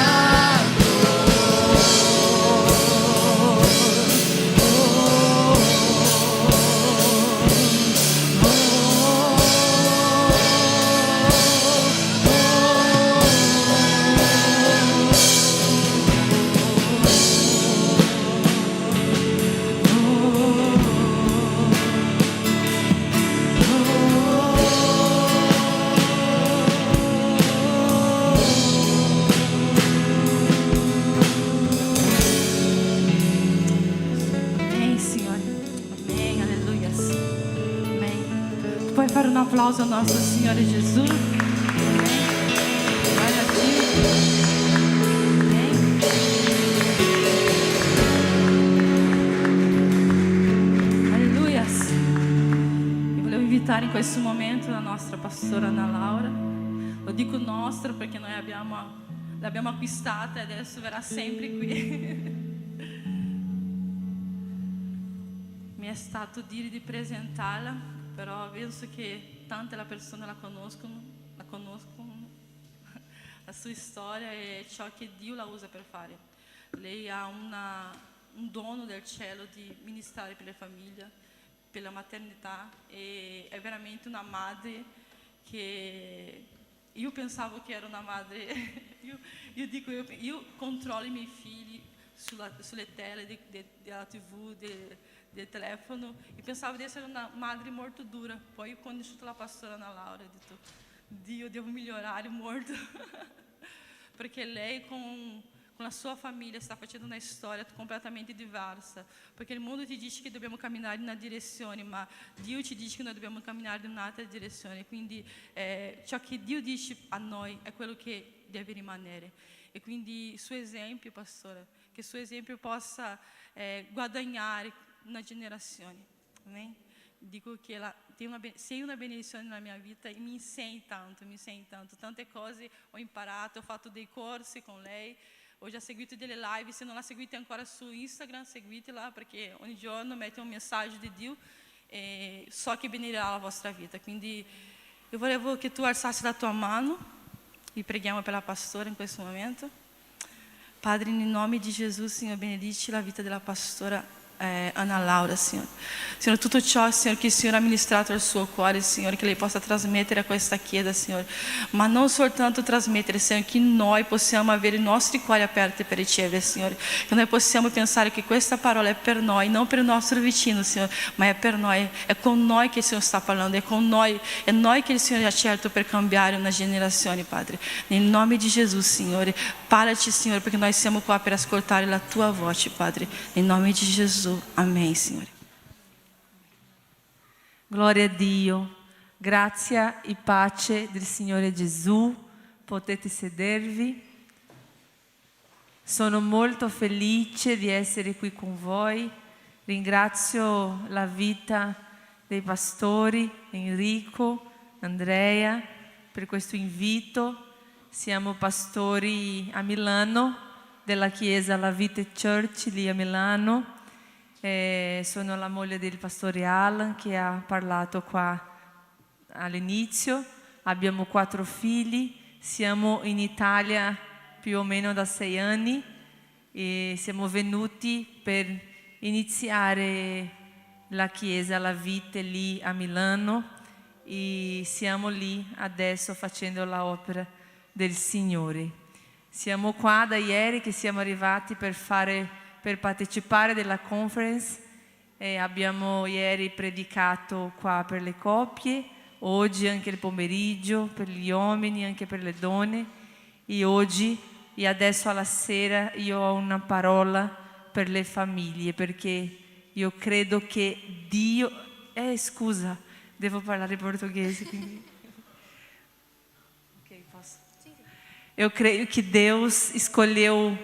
Amém, Signore. Amém, aleluia. Amém. Tu puoi fare un applauso al nostro Signore Gesù? Amém. Glória a Dio. Amém. Alleluia. Eu volevo invitare in questo momento la nostra pastora Ana Laura. Lo dico nostra perché noi l'abbiamo acquistata e adesso verrà sempre qui. Mi è stato dire di presentarla, però penso che tante le persone la conoscono, la sua storia e ciò che Dio la usa per fare. Lei ha un dono del cielo di ministrare per le famiglie, per la maternità e è veramente una madre che io pensavo che era una madre, io controllo i miei figli sulle tele della TV, del telefono e pensavo di essere una madre molto dura. Poi quando ho sentito la pastora Ana Laura, ho detto, Dio, devo migliorare molto. Perché lei con la sua famiglia sta facendo una storia completamente diversa. Perché il mondo ti dice che dobbiamo camminare in una direzione, ma Dio ci dice che noi dobbiamo camminare in un'altra direzione. Quindi ciò che Dio dice a noi è quello che deve rimanere. E quindi il suo esempio, pastore, che il suo esempio possa guadagnare una generazione. Amém? Dico che sei una benedizione nella mia vita e mi insegni tanto. Tante cose ho imparato, ho fatto dei corsi con lei, ho già seguito delle live. Se non la seguite ancora su Instagram, seguitela perché ogni giorno mette un messaggio di Dio e so che benedirà la vostra vita. Quindi io volevo che tu alzassi la tua mano e preghiamo per la pastora in questo momento. Padre, nel nome di Gesù, Signore, benedici la vita della pastora Ana Laura, Signore. Signore, tutto ciò, Signore, che il Signore ha ministrato al suo cuore, Signore, che lei possa trasmettere a questa chiesa, Signore, ma non soltanto trasmettere, Signore, che noi possiamo avere i nostri cuori aperti per ricevere, Signore, che noi possiamo pensare che questa parola è per noi, non per il nostro vicino, Signore, ma è per noi, è con noi che il Signore sta parlando, è con noi, è noi che il Signore ha scelto per cambiare una generazione, Padre. Nel nome di Gesù, Signore, parlaci, Signore, perché noi siamo qua per ascoltare la tua voce, Padre. Nel nome di Gesù. Amém, Signore. Gloria a Dio, grazia e pace del Signore Gesù, potete sedervi. Sono molto felice di essere qui con voi, ringrazio la vita dei pastori Enrico, Andrea per questo invito. Siamo pastori a Milano, della chiesa La Vita Church lì a Milano. Sono la moglie del pastore Alan che ha parlato qua all'inizio. Abbiamo 4 figli, siamo in Italia più o meno da 6 anni e siamo venuti per iniziare la chiesa, la vite lì a Milano e siamo lì adesso facendo l'opera del Signore. Siamo qua da ieri che siamo arrivati per partecipare della conference e abbiamo ieri predicato qua per le coppie, oggi anche il pomeriggio per gli uomini, anche per le donne e oggi e adesso alla sera io ho una parola per le famiglie perché io credo che Dio... scusa, devo parlare portoghese. Quindi... Ok, posso? Eu creio que Deus escolheu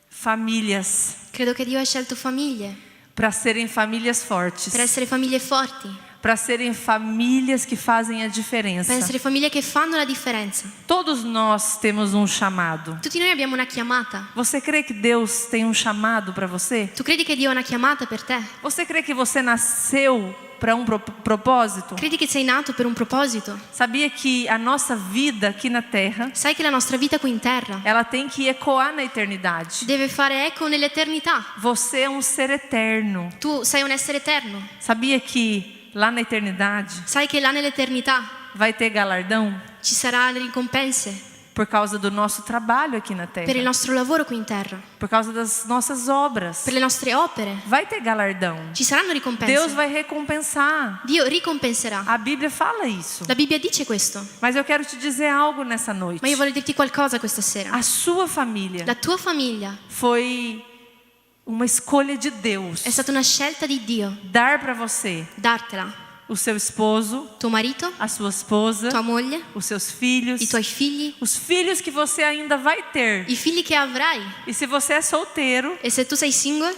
famílias Credo che Dio ha scelto famiglie para serem famílias fortes, per essere famiglie forti, para serem famílias que fazem a per diferença. essere famiglie che fanno la differenza. Todos nós temos um chamado. Tutti noi abbiamo una chiamata. Você crê que Deus tem um chamado para você? Tu credi che Dio ha una chiamata per te? Você crê que você nasceu para um propósito? Credi che sei nato per un proposito? Sabia que a nossa vida aqui na Terra, Sai che la nostra vita qui in terra ela tem que ecoar na eternidade. deve fare eco nell'eternità. Você é um ser eterno. Tu sei un essere eterno. Sabia que lá na eternidade Sai che là nell'eternità vai ter galardão ci saranno ricompense por causa do nosso trabalho aqui na per il Terra, nostro lavoro qui in terra, por causa das nossas obras. per le nostre opere. Vai ter galardão. Ci saranno ricompense. Deus vai recompensar. Dio ricompenserà. A Bíblia fala isso. La Bibbia dice questo. Mas eu quero te dizer algo nessa noite. Ma io voglio dirti qualcosa questa sera. A sua família La tua famiglia foi uma escolha de Deus. è stata una scelta di Dio. Dar para você Dartela. o seu esposo, Tuo marito, a sua esposa, tua moglie, os seus filhos, i tuoi figli, os filhos que você ainda vai ter. i figli che avrai. E se você é solteiro, E se tu sei single,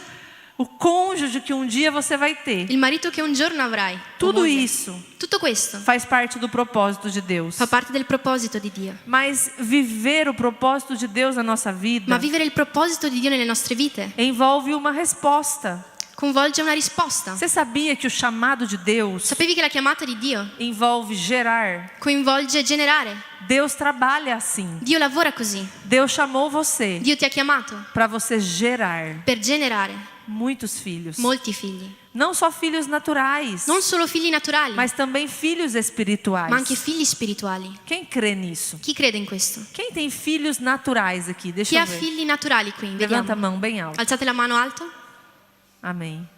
o cônjuge que um dia você vai ter. il marito che un giorno avrai. o Tudo moglie. isso Tutto questo faz parte do propósito de Deus. fa parte del proposito di Dio. Mas viver o propósito de Deus na nossa vida Ma vivere il proposito di Dio nelle nostre vite envolve uma resposta. coinvolge una risposta. Você sabia que o chamado de Deus Sapevi che la chiamata di Dio envolve gerar? coinvolge generare? Deus trabalha assim. Dio lavora così. Deus chamou você Dio ti ha chiamato para você gerar per generare muitos filhos. molti figli. Não só filhos naturais, Non solo figli naturali, mas também filhos espirituais. ma anche figli spirituali. Quem crê nisso? Chi crede in questo? Quem tem filhos naturais aqui? Deixa Chi eu ha ver. figli naturali qui? Levanta a Vediamo. mão bem alto. Alzate la mano alto. Amém.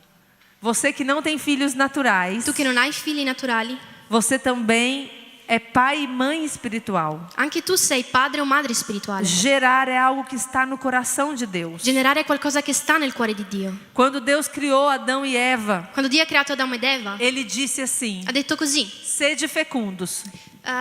Você que não tem filhos naturais, Tu che non hai figli naturali, você também é pai e mãe espiritual. anche tu sei padre o madre spirituale. Gerar é algo que está no coração de Deus. Generare è qualcosa che sta nel cuore di Dio. Quando Deus criou Adão e Eva, Quando Dio ha creato Adamo ed Eva, Ele disse assim: ha detto così: sede fecundos,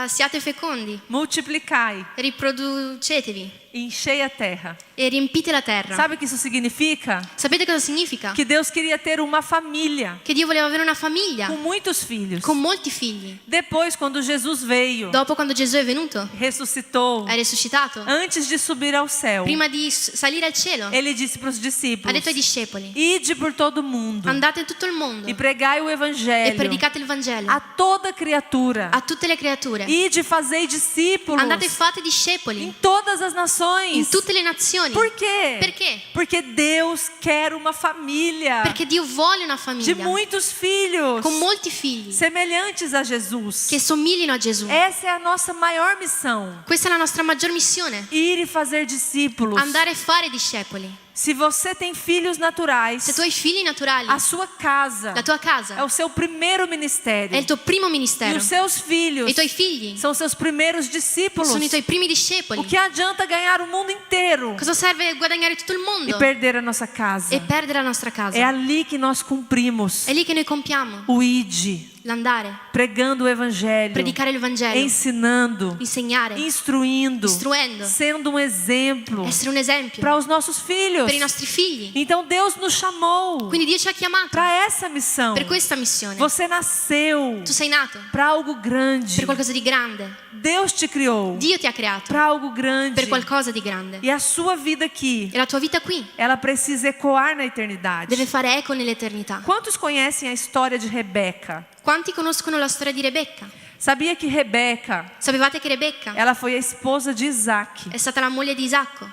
siate fecondi, multiplicai, riproducetevi enchei a terra. e riempite la terra. Sabe o que isso significa? Sapete cosa significa? Que Deus queria ter uma família Che Dio voleva avere una famiglia com muitos filhos. con molti figli. Depois, quando Jesus veio, Dopo, quando Gesù è venuto, ressuscitou, è risuscitato, antes de subir ao céu, prima di salire al cielo, Ele disse para os ha discípulos: detto ai discepoli: ide por todo mundo andate in tutto il mondo e pregai o e evangelho predicate il Vangelo a toda criatura. a tutte le creature. Ide e fazei discípulos Andate e fate em discepoli todas as in nações. tutte le nazioni. Por quê? Perché? Porque Deus quer uma família Perché Dio vuole una de famiglia muitos filhos con molti figli semelhantes a Jesus. che somiglino a Gesù. Essa é a nossa maior missão: Questa è la nostra maggior missione, ir e fazer discípulos. andare a fare discepoli. Se você tem filhos naturais, Se tu hai figli naturali, a sua casa la tua casa é o seu primeiro è ministério. il tuo primo E ministero. os seus filhos E i tuoi figli são seus primeiros discípulos. sono i tuoi primi O discepoli. que adianta ganhar o mundo inteiro Cosa serve guadagnare tutto il e mondo perder a nossa casa? e perdere la nostra casa? É ali que nós cumprimos È lì che noi compiamo o ID, l'andare, pregando o evangelho, predicare il Vangelo, ensinando, insegnare, instruindo, istruendo, sendo um exemplo essere un esempio para os nossos filhos. per i nostri figli. Então Deus nos chamou Quindi Dio ci ha chiamato para essa missão. per questa missione. Você nasceu Tu sei nato para algo grande. per qualcosa di grande. Deus te criou Dio ti ha creato para algo grande. per qualcosa di grande. E a sua vida aqui, E la tua vita qui ela precisa ecoar na eternidade. deve fare eco nell'eternità. Quantos conhecem a história de Rebeca? Quanti conoscono la storia di Rebecca? Sabia que Rebeca, Sapevate che Rebecca ela foi a esposa de Isaac. è stata la moglie di Isacco?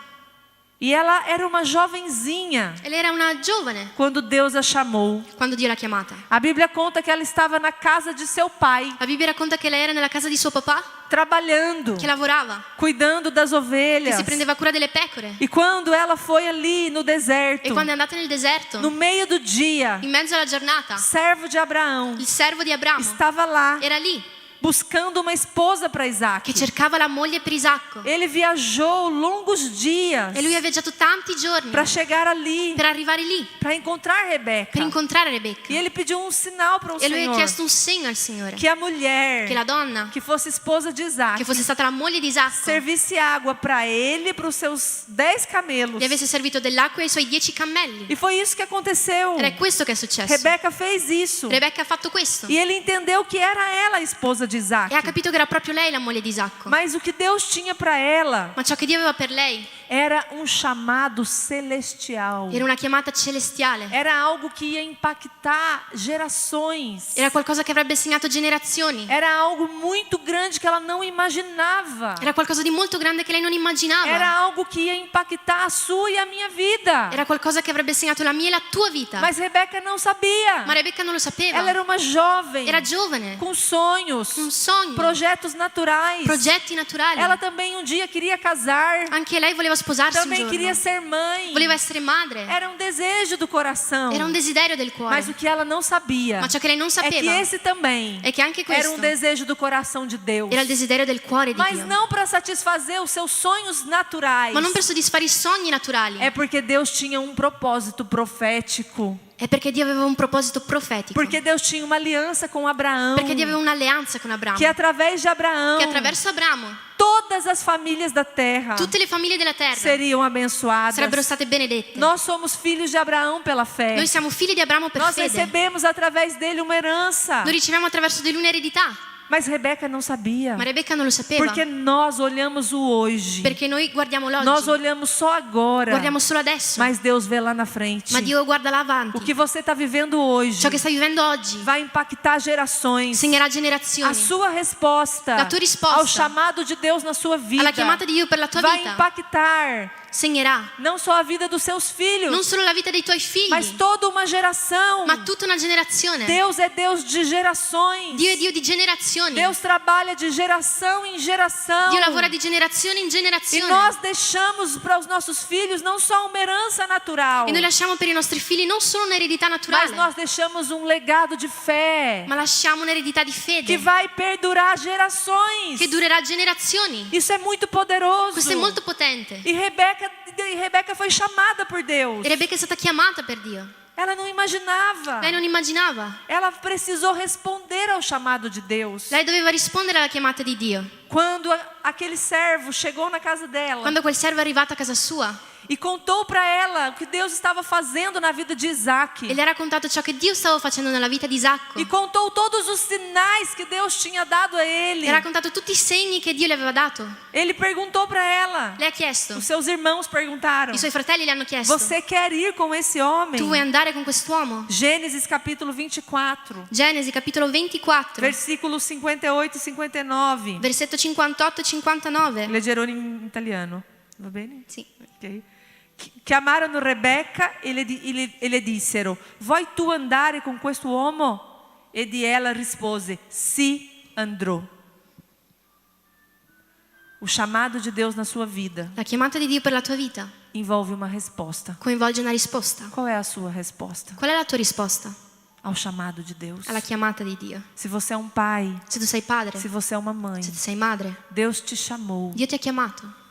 E ela era uma jovenzinha E lei era una giovane quando Deus a chamou. quando Dio l'ha chiamata. A Bíblia conta que ela estava na casa de seu pai, La Bibbia racconta che lei era nella casa di suo papà, trabalhando, che lavorava, cuidando das che ovelhas. si prendeva cura delle pecore. E quando ela foi ali no deserto, E quando è andata nel deserto, no meio do dia, in mezzo alla giornata, servo de Abraão il servo di Abramo estava lá era lì buscando uma esposa para Isaac. che cercava la moglie per Isacco. Ele viajou longos dias E lui ha viaggiato tanti giorni para chegar ali, per arrivare lì, para encontrar Rebeca. per incontrare Rebecca. E ele pediu um sinal para o E lui ha Senhor, chiesto un segno al Signore, que a mulher che la donna, que fosse esposa de Isaac che fosse stata la moglie di Isacco, servisse água para ele e para os seus 10 camelos. gli avesse servito dell'acqua ai suoi 10 cammelli. E foi isso que aconteceu. Ed è questo che è successo. Rebeca fez isso. Rebecca ha fatto questo E ele entendeu que era ela a esposa de Isaac. e ha capito che era proprio lei la moglie di Isacco. Mas o que Deus tinha para ela Ma ciò che Dio aveva per lei era um chamado celestial. era una chiamata celestiale. Era algo que ia impactar gerações. Era qualcosa che avrebbe segnato generazioni. Era algo muito grande que ela não imaginava. Era qualcosa di molto grande che lei non immaginava. Era algo que ia impactar a sua e a minha vida. Era qualcosa che avrebbe segnato la mia e la tua vita. Mas Rebeca não sabia. Ma Rebecca non lo sapeva. Ela era uma jovem Era giovane, com sonhos, un sogno, projetos naturais. progetti naturali. Ela também um dia queria casar. Anche lei voleva sposarsi un Também giorno. queria ser mãe. Voleva essere madre. Era um desejo do coração. Era un desiderio del cuore. Mas o que ela não sabia Ma ciò che lei non é que sapeva esse também è che anche era questo um desejo do coração de Deus. era il desiderio del cuore di Mas Dio. não para satisfazer os seus sonhos naturais. Ma non per soddisfare i sogni naturali. É porque Deus tinha um propósito profético. È perché Dio aveva un proposito profetico. Porque Deus tinha uma aliança com Abraão. Perché Dio aveva un'alleanza con Abramo. Que através de Abraão, Che attraverso Abramo todas as famílias da terra tutte le famiglie della terra seriam abençoadas. sarebbero state benedette. Nós somos filhos de Abraão pela fé. Noi siamo figli di Abramo per Nós fede. recebemos através dele uma herança. Noi riceviamo attraverso di lui un'eredità. Mas Rebeca não sabia. Ma Rebecca non lo sapeva. Porque nós olhamos o hoje. Perché noi guardiamo l'oggi. Nós olhamos só agora. Guardiamo solo adesso. Mas Deus vê lá na frente. Ma Dio guarda là O avanti. que você está vivendo hoje Ciò che stai vivendo oggi vai impactar gerações. segnerà A generazioni. sua resposta La tua risposta ao chamado de Deus na sua vida Alla chiamata di Dio per la tua vai vita impactar segnerà não só a vida dos seus filhos, non solo la vita dei tuoi figli, mas toda uma geração. ma tutta una generazione. Deus é Deus de gerações. Dio è Dio di generazioni. Deus trabalha de geração em geração. Dio lavora di generazione in E generazione. nós deixamos para os nossos filhos não só uma herança natural, E noi lasciamo per i nostri figli non solo un'eredità mas naturale, nós deixamos um legado de fé ma lasciamo un'eredità di que fede vai perdurar gerações. che durerà generazioni. Isso é muito poderoso. Questo è molto potente. E Rebeca foi chamada por Deus. E Rebecca è stata chiamata per Dio. Ela não imaginava. Lei non immaginava. Ela precisou responder ao chamado de Deus. Lei doveva rispondere alla chiamata di Dio. Quando aquele servo chegou na casa dela Quando quel servo è arrivato a casa sua e contou para ela o que Deus estava fazendo na vida de Isaac. e le ha raccontato ciò che Dio stava facendo nella vita di Isacco, E contou todos os sinais que Deus tinha dado a ele. le ha raccontato tutti i segni che Dio le aveva dato, Ele perguntou para ela. le ha chiesto, Os seus irmãos perguntaram: i suoi fratelli le hanno chiesto, Você quer ir com esse homem? tu vuoi andare con quest'uomo? Gênesis capítulo 24, Genesi capitolo 24, versículos 58 e 59. versetto 58 e 59. Leggerò in italiano. Va bene? Sì. Ok. Chiamarono Rebeca e le dissero: Vuoi tu andare con questo uomo? E di ela rispose: Sì, andrò. O chamado de Deus na sua vida La chiamata di Dio per la tua vita envolve uma resposta. coinvolge una risposta. Qual é a sua resposta Qual è la tua risposta ao chamado de Deus? alla chiamata di Dio? Se você é um pai, Se tu sei padre, se você é uma mãe, se tu sei madre, Deus te chamou Dio ti ha chiamato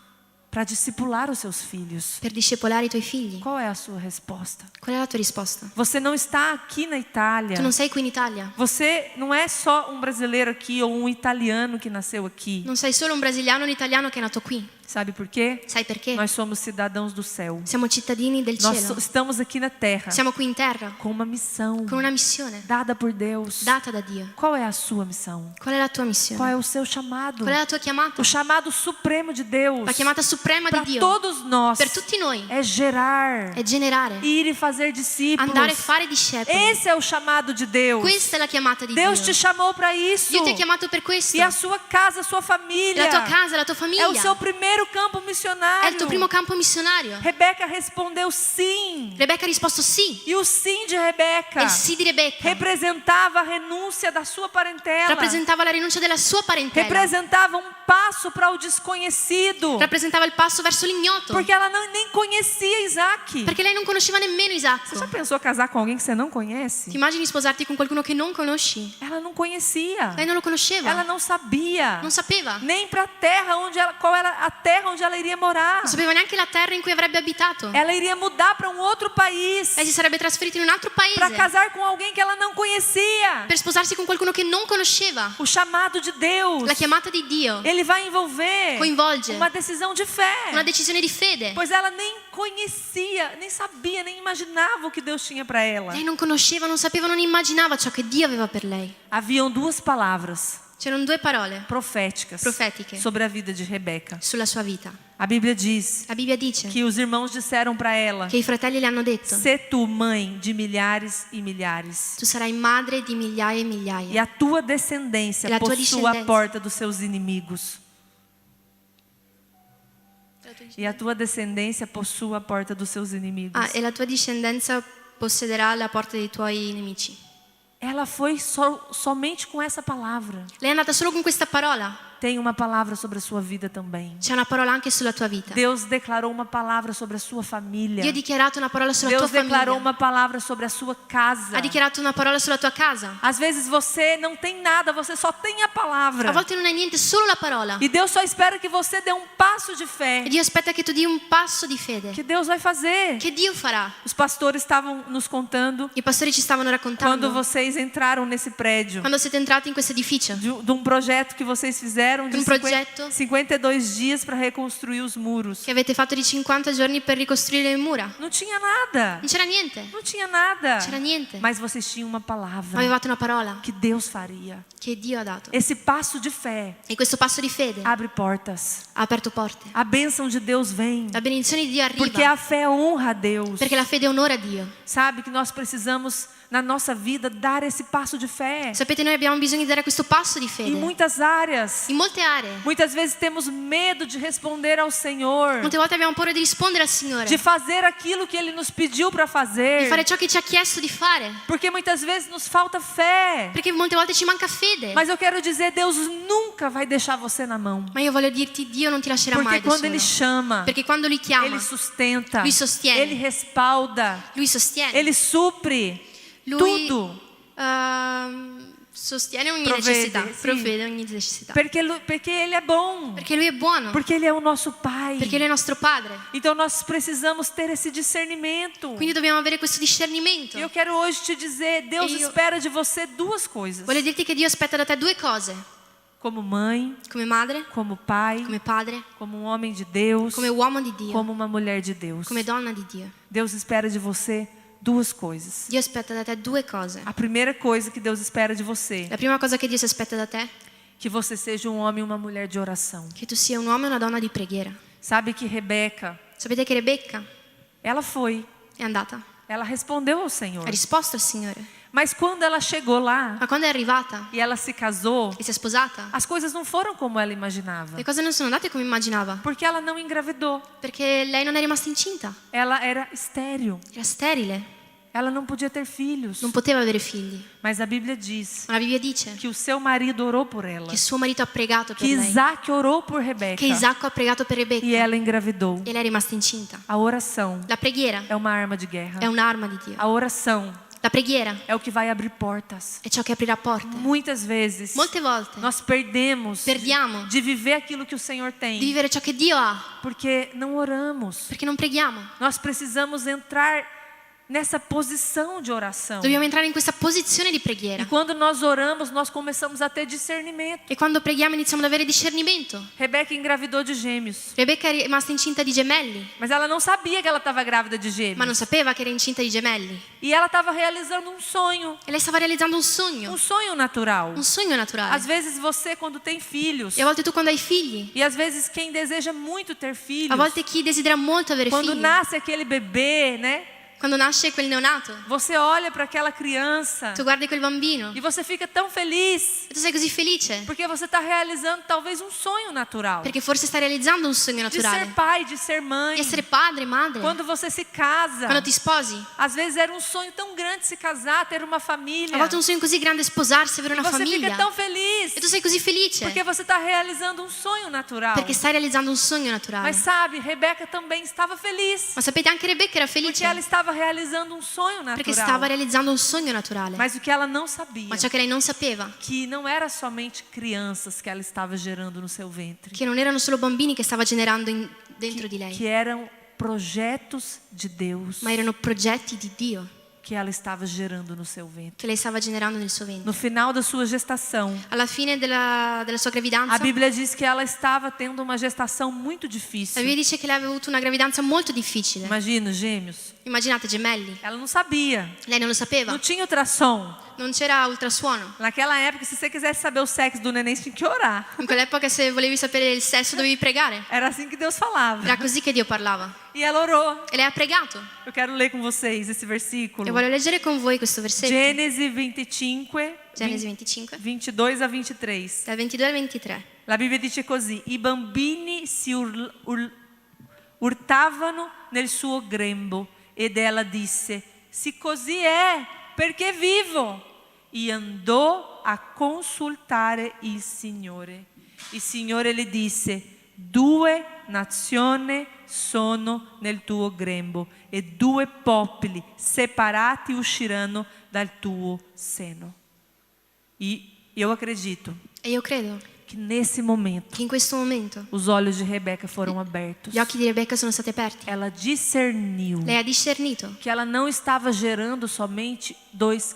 para discipular os seus filhos. per discepolare i tuoi figli. Qual é a sua resposta? Qual è la tua risposta? Você não está aqui na Itália. Tu non sei qui in Italia, Você não é só um brasileiro aqui ou um italiano que nasceu aqui. non sei solo un brasiliano o un italiano che è nato qui. Sabe por quê? Sai perché? Nós somos cidadãos do céu. Siamo cittadini del Nós cielo. estamos aqui na terra Siamo qui in terra com uma missão con una missione dada por Deus. data da Dio. Qual é a sua missão? Qual è la tua Qual missione? é o seu chamado? Qual è la tua chiamata? O chamado supremo de Deus La chiamata suprema para di Dio todos nós per tutti noi é gerar, è generare, ir e fazer discípulos. andare a fare discepoli. Esse é o chamado de Deus. Questa è la chiamata di Deus Dio. te chamou para isso. Dio ti ha chiamato per questo. E a sua casa, a sua E família la tua casa, la tua é o famiglia seu primeiro primeiro campo È il missionário. tuo primo campo missionario. Rebeca respondeu sim. Rebecca ha risposto sì. E o sim de Rebeca E il sì di Rebecca representava a renúncia da sua parentela. rappresentava la rinuncia della sua parentela. Representava um passo para o desconhecido. Rappresentava il passo verso l'ignoto. Porque ela nem conhecia Isaac. Perché lei non conosceva nemmeno Você já Isacco. pensou casar com alguém que você não conhece? Ti immagini sposarti con qualcuno che non conosci? Ela não conhecia. Lei non lo conosceva. Ela não sabia. Non sapeva. Nem para a terra onde ela, qual era a terra onde ela iria morar. Non sapeva neanche la terra in cui avrebbe abitato. Ela iria mudar para um outro país Lei si sarebbe trasferita in un altro para paese casar com alguém que ela não conhecia. per sposarsi con qualcuno che non conosceva. O chamado de Deus, La chiamata di Dio ele vai envolver coinvolge uma decisão de fé. una decisione di fede. Pois ela nem conhecia, nem sabia, nem imaginava o que Deus tinha para ela. Lei non conosceva, non sapeva, non immaginava ciò che Dio aveva per lei. Haviam duas palavras C'erano due parole proféticas Proféticas. sobre a vida de Rebeca. sulla sua vita. A Bíblia diz La Bibbia dice que os irmãos disseram para ela: che i fratelli le hanno detto: "Sê tu mãe de milhares e milhares, tu sarai madre di migliaia e e migliaia a tua descendência E a tua possua a descendência. porta dos seus inimigos." E a tua descendência possua a porta dos seus inimigos. e la tua discendenza possederà la porta dei tuoi nemici. Ela foi somente com essa palavra. Lei è andata solo con questa parola. Tem uma palavra sobre a sua vida também. C'è una parola anche sulla tua vita. Deus declarou uma palavra sobre a sua família. Dio ha dichiarato una parola sulla Deus tua declarou famiglia. uma palavra sobre a sua casa. Ha dichiarato una parola sulla tua casa. Às vezes você não tem nada, você só tem a palavra. A volte non hai niente, solo la parola. E Deus só espera que você dê um passo de fé. E Dio aspetta che tu dia un passo di fede. Que Deus vai fazer. Che Dio farà. Os pastores estavam nos contando I pastori ci stavano quando raccontando vocês entraram nesse prédio. quando siete entrati in questo edificio. De um projeto que vocês fizeram de Um projeto. 52 dias para reconstruir os muros. Che avete fatto di 50 giorni per ricostruire le mura. Não tinha nada. Non c'era niente. Não tinha nada. C'era niente. Mas vocês tinham uma palavra Avevate una parola que Deus faria. che Dio ha dato. Esse passo de fé E questo passo di fede abre portas. ha aperto porte. A bênção de Deus vem. La benedizione di Dio Porque arriva a fé honra a Deus. perché la fede onora Dio. Sabe que nós precisamos na nossa vida dar esse passo de fé. Sapete, noi abbiamo bisogno di dare questo passo di Em fede. muitas áreas. In molte aree. Muitas vezes temos medo de responder ao Senhor. Molte volte abbiamo paura di rispondere al Signore. De fazer aquilo que Ele nos pediu para Di fazer. fare ciò che ci ha chiesto di fare. Porque muitas vezes nos falta fé. Perché molte volte ci manca fede. Mas eu quero dizer, Deus nunca vai deixar você na mão. Ma io voglio dirti, Dio non ti lascerà Porque mai da quando Ele solo. chama, Perché quando Lui chiama, Ele sustenta, Lui sostiene. Ele respalda, Lui sostiene. Ele supre Lui tudo. Sostiene ogni Provvede, necessità. sì. Provvede ogni necessità. Porque Ele é bom. Perché Lui è buono. Porque Ele é o nosso Pai. Perché Lui è nostro Padre. Então nós precisamos ter esse discernimento. Quindi dobbiamo avere questo discernimento. E eu quero hoje te dizer, Deus E eu- espera de você duas coisas. Voglio dirti che Dio aspetta da te due cose. Como mãe, Come madre, como pai, come padre, como um homem de Deus, come uomo di Dio, como uma mulher de Deus. come donna di Dio. Deus espera de você duas coisas. Dio aspetta da te due cose. A primeira coisa que Deus espera de você, La prima cosa che Dio si aspetta da te que você seja um homem e uma mulher de oração. è che tu sia un uomo e una donna di preghiera. Sabe que Rebeca, Sapete che Rebecca ela foi, è andata, ela respondeu ao Senhor. ha risposto al Signore. Mas quando ela chegou lá Ma quando è arrivata e ela se casou, e si è sposata, as coisas não foram como ela imaginava. le cose non sono andate come immaginava. Porque ela não engravidou. Perché lei non è rimasta incinta, Ela era estéril. era sterile, Ela não podia ter filhos. non poteva avere figli. Mas a Bíblia diz Ma la Bibbia dice que o seu marido orou por ela. che suo marito ha pregato per Que lei, Isaac orou por Rebeca. che Isacco ha pregato per Rebecca E ela engravidou. e lei è rimasta incinta. A oração La preghiera é uma arma de guerra. è un'arma di Dio. A oração La preghiera é o que vai abrir portas. è ciò che aprirà porte. Muitas vezes Molte volte nós perdemos perdiamo de viver aquilo que o Senhor di tem, vivere ciò che Dio ha porque não oramos. perché non preghiamo. Nós precisamos entrar nessa posição de oração. Dobbiamo entrare in questa posizione di E preghiera. quando nós oramos, nós começamos a ter discernimento. E quando preghiamo iniziamo ad avere discernimento. Rebeca engravidou de gêmeos, Rebecca è rimasta incinta di gemelli, mas ela não sabia que ela estava grávida de gêmeos. ma non sapeva che era incinta di gemelli. E ela estava realizando um sonho E lei stava realizzando un sogno natural. naturale. Às vezes você, quando tem filhos, E a volte tu quando hai figli, e às vezes quem deseja muito ter a filhos, volte chi desidera molto avere quando figli, nasce aquele bebê, né? Quando nasce quel neonato, você olha para aquela criança tu guardi quel bambino e você fica tão feliz e tu sei così felice porque você está realizando talvez um sonho natural perché forse stai realizzando un sogno de ser naturale, pai, de ser mãe. di essere padre, madre. Quando você se casa, Quando ti sposi, às vezes era um sonho tão grande se casar, ter uma família. a volte è un sogno così grande sposarsi, avere E una você fica famiglia, tão feliz e tu sei così felice porque você está realizando um sonho natural. perché stai realizzando un sogno naturale. Mas sabe, Rebeca também estava feliz Ma sapete, anche Rebecca era porque felice ela estava realizando um sonho perché natural. stava realizzando un sogno naturale. Mas o que ela não sabia, Ma ciò che lei non sapeva, que não era somente crianças que ela estava gerando no seu ventre, che non erano solo bambini che stava generando dentro di lei, que eram projetos de Deus ma erano progetti di Dio que ela estava gerando no seu ventre. che lei stava generando nel suo ventre. No final da sua gestação, Alla fine della sua gravidanza, a Bíblia diz que ela estava tendo uma gestação muito la difícil. Bibbia dice che lei aveva avuto una gravidanza molto difficile. Imagina, gêmeos. Immaginate, gemelli. Ela não sabia, Lei non lo sapeva, não tinha ultrassom. non c'era ultrasuono. Naquela época, se você quisesse saber o sexo do neném, você tinha que orar. In quell'epoca se volevi sapere il sesso dovevi pregare. Era assim que Deus falava. Era così che Dio parlava. E ela orou. E lei ha pregato. Eu quero ler com vocês esse versículo. E voglio leggere con voi questo versetto. Gênesis 25, Genesi 25, 22 a 23. dal 22 al 23. La Bibbia dice così: i bambini si urtavano nel suo grembo ed ela disse: se così è, perché vivo? E andò a consultare il Signore. Il Signore le disse: 2 nazioni sono nel tuo grembo e 2 popoli separati usciranno dal tuo seno. E eu acredito E io credo que nesse momento che in questo momento os olhos de Rebeca foram abertos. gli occhi di Rebecca sono stati aperti. Ela discerniu Lei ha discernito que ela não estava gerando somente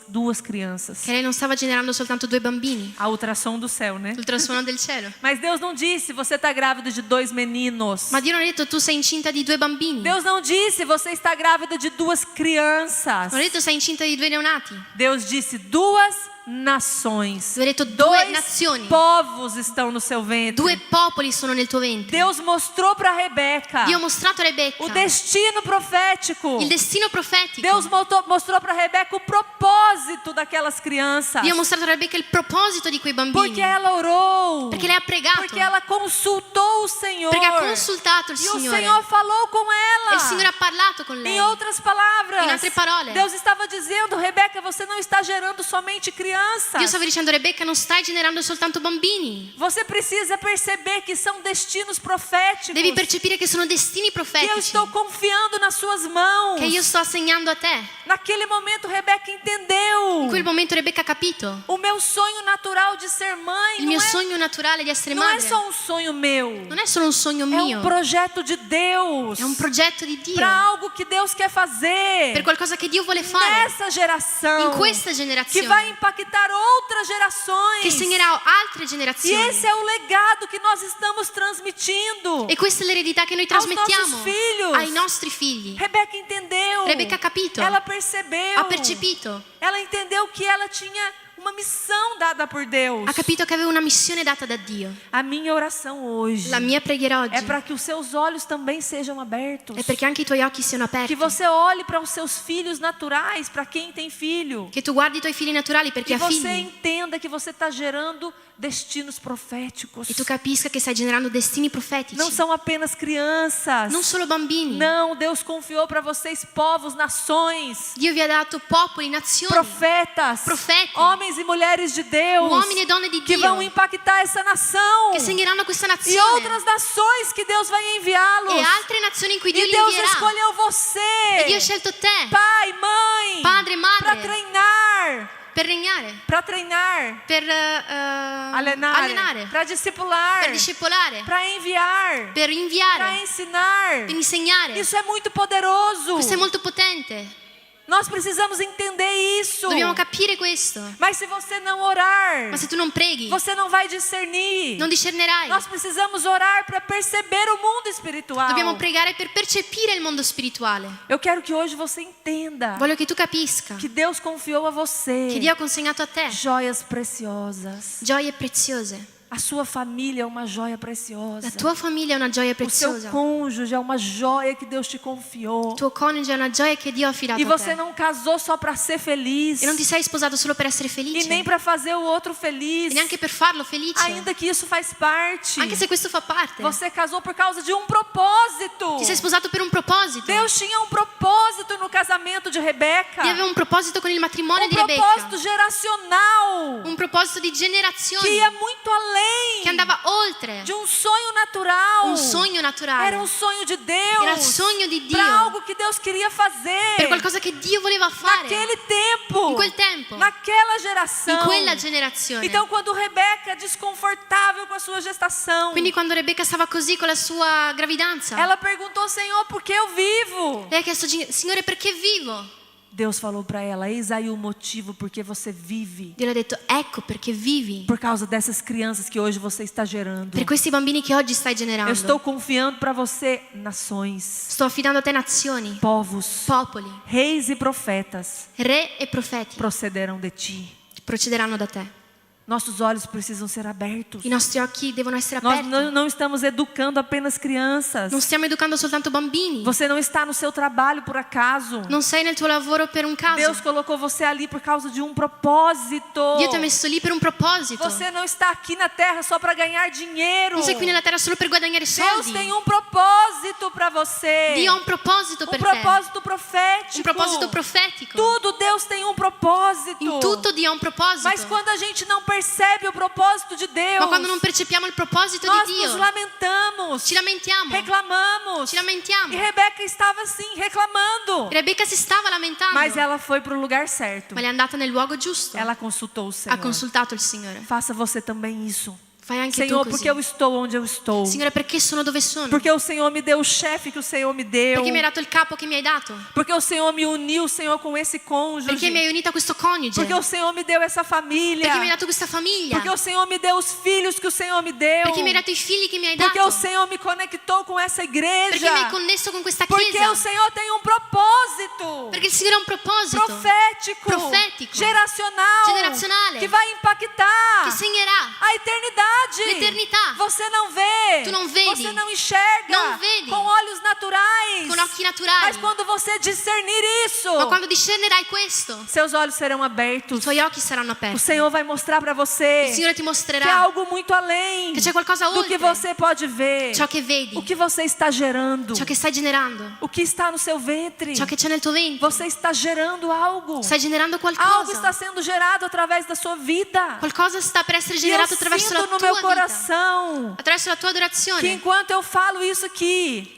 duas crianças. che lei non stava generando soltanto 2 bambini, A ultrassom do céu, né? l'ultrasuono del cielo. Mas Deus não disse, você está grávida de 2 meninos. Ma Dio non ha detto tu sei incinta di 2 bambini. Deus não disse, você está grávida de 2 crianças. Non ha detto sei incinta di 2 neonati. Deus disse 2 nações. Dio ha detto 2 2 nazioni. povos estão no seu ventre. 2 popoli sono nel tuo ventre. Deus mostrou para Rebeca Dio ha mostrato a Rebecca o destino profético. il destino profetico. Deus mostrou para Rebeca o propósito daquelas crianças. Dio ha mostrato a Rebecca il proposito di quei bambini. Porque ela orou. Perché lei ha pregato. Porque ela consultou o Senhor. Perché ha consultato il E o Signore. Senhor falou com E ela. il Signore ha parlato con lei. Em outras palavras, In altre parole. Deus estava dizendo: Rebeca, você não está gerando somente crianças. Dio stava dicendo Rebecca non stai generando soltanto bambini. Você precisa perceber que são destinos proféticos. Devi percepire che sono destini Que eu profetici. estou confiando nas suas mãos. Che io sto assegnando a te. Naquele momento, Rebeca entendeu. In quel momento Rebecca ha capito. O meu sonho natural de ser mãe Il mio sogno naturale di essere não é madre só um sonho meu. non è solo un sogno É mio. um projeto de Deus. È un progetto di Dio. Para algo que Deus quer fazer. Per qualcosa che Dio vuole fare. Nessa geração. In questa Que generazione. vai impactar outras Che gerações. segnerà altre E generazioni. esse é o legado que nós estamos transmitindo. E questa è l'eredità che noi Aos trasmettiamo nossos filhos. ai nostri figli. Rebeca entendeu. Rebecca ha capito. Ela percebeu. Ha percepito. Ela entendeu que ela tinha uma missão dada por Deus. Ha capito che aveva una missione data da Dio. A minha oração hoje La mia preghiera oggi é para que os seus olhos também sejam abertos. è perché anche i tuoi occhi siano Que aperti. você olhe para os seus filhos naturais, para quem tem filho. Che tu guardi i tuoi figli naturali per chi E ha você figli. entenda que você está gerando destinos proféticos. E tu capisca che stai generando destini profetici. Não são apenas crianças. Non solo bambini. Não, Deus confiou para vocês povos, nações, Dio vi ha dato popoli, nazioni, profetas, Profeti. homens e mulheres de Deus, uomini e donne di que Dio vão impactar essa nação che segneranno questa e nazione outras nações que Deus vai enviá-los. e altre nazioni in cui Dio E li Deus invierà. escolheu E Dio ha você, scelto te pai, mãe, Padre, madre. para treinar, per regnare, para allenare, para discipular, per discepolare, para enviar, per para inviare, ensinar. per insegnare. Isso é muito poderoso. Questo è molto potente. Nós precisamos entender isso. Dobbiamo capire questo. Mas se você não orar, Ma se tu non preghi, você não vai discernir. non discernerai. Nós precisamos orar para perceber o mundo espiritual. Dobbiamo pregare per percepire il mondo spirituale. Eu quero que hoje você entenda Voglio che tu capisca que Deus confiou a você che Dio ha consegnato a te joias preciosas. gioie preziose. A sua família é uma joia preciosa. La tua famiglia è una gioia O seu preziosa. cônjuge é uma joia que Deus te confiou. Il tuo coniuge è una gioia che Dio ha affidato E a você te. não casou só para ser feliz E non ti sei sposato solo per essere e felice. nem para fazer o outro E feliz, neanche per farlo felice. ainda que isso faz parte. Anche se questo fa parte. Você casou por causa de um propósito. Ti sei sposato per un proposito. Deus tinha um propósito no casamento de Rebeca. Dio aveva un proposito con il matrimonio Um di Rebecca. propósito geracional Un proposito di que generazioni ia muito além che andava oltre de um sonho natural. un sogno naturale. Era um sonho de Deus. Era il sogno di Dio. Para algo que Deus queria fazer. Per qualcosa che Dio voleva fare. Naquele tempo. In quel tempo. Naquela geração. In quella generazione. Então, quando Rebeca, desconfortável com a sua gestação, Quindi quando Rebecca stava così con la sua gravidanza, ela perguntou: Senhor, por que eu vivo? lei ha chiesto: Signore, perché vivo? Deus falou para ela: eis aí o motivo porque você vive. Dio le ha detto: ecco perché vivi. Por causa dessas crianças que hoje você está gerando. Per questi bambini che oggi stai generando. Eu estou confiando para você nações, Sto affidando a te nazioni, povos, popoli, reis e profetas re e profeti procederão de ti. procederanno da te. Nossos olhos precisam ser abertos. I nostri occhi devono essere Nós aperti. não estamos educando apenas crianças. Non stiamo educando soltanto bambini. Você não está no seu trabalho por acaso. Non sei nel tuo lavoro per un caso. Deus colocou você ali por causa de um propósito. Dio ti ha messo lì per un proposito. Você não está aqui na terra só para ganhar dinheiro. Non sei qui nella terra solo per guadagnare Deus soldi. tem um propósito para você. Dio ha un proposito Um per te. propósito profético. Un proposito profetico. Tudo Deus tem um propósito. In tutto Dio ha un proposito. Mas quando a gente não percebe o propósito de Deus, Ma quando non percepiamo il proposito nós di nos Dio, lamentamos, ci lamentiamo. reclamamos. Ci lamentiamo. E Rebeca estava assim, reclamando. Rebecca si stava lamentando. Mas ela foi para o lugar certo. Ma è andata nel luogo giusto. Ela consultou o Senhor. Ha consultato il Signore. Faça você também isso. Fai anche Senhor, tu così. porque eu estou onde eu estou. Signore, perché sono dove sono? Porque o Senhor me deu o chefe que o Senhor me deu. Perché mi hai dato il capo che mi hai dato? Porque o Senhor me uniu, Senhor, com esse cônjuge. Perché mi hai unito a questo coniuge? Porque o Senhor me deu essa família. Perché mi hai dato questa famiglia? Porque o Senhor me deu os filhos que o Senhor me deu. Perché mi hai dato i figli che mi hai Porque dato? o Senhor me conectou com essa igreja. Perché mi hai connesso con questa Porque chiesa? o Senhor tem um propósito Perché il Signore ha un proposito profético, generazionale, que vai impactar che segnerà a eternidade. l'eternità. Você não vê, Tu não vedi. você não enxerga Não vedi. com olhos naturais. con occhi naturali. Mas quando você discernir isso, Ma quando discernerai questo, seus olhos serão i abertos. tuoi occhi saranno O aperti. Senhor vai mostrar para Il você Signore ti que é mostrerà algo muito além che c'è qualcosa do que oltre você pode ver. ciò che vedi, O que você está gerando? ciò che stai generando, O que está no seu ventre? ciò che c'è nel tuo ventre. Você está gerando algo. Stai generando Algo qualcosa. está sendo gerado através da sua vida. Qualcosa sta per essere E eu generato attraverso la sinto no tua meu vita, coração attraverso la tua que adorazione. enquanto eu falo isso aqui,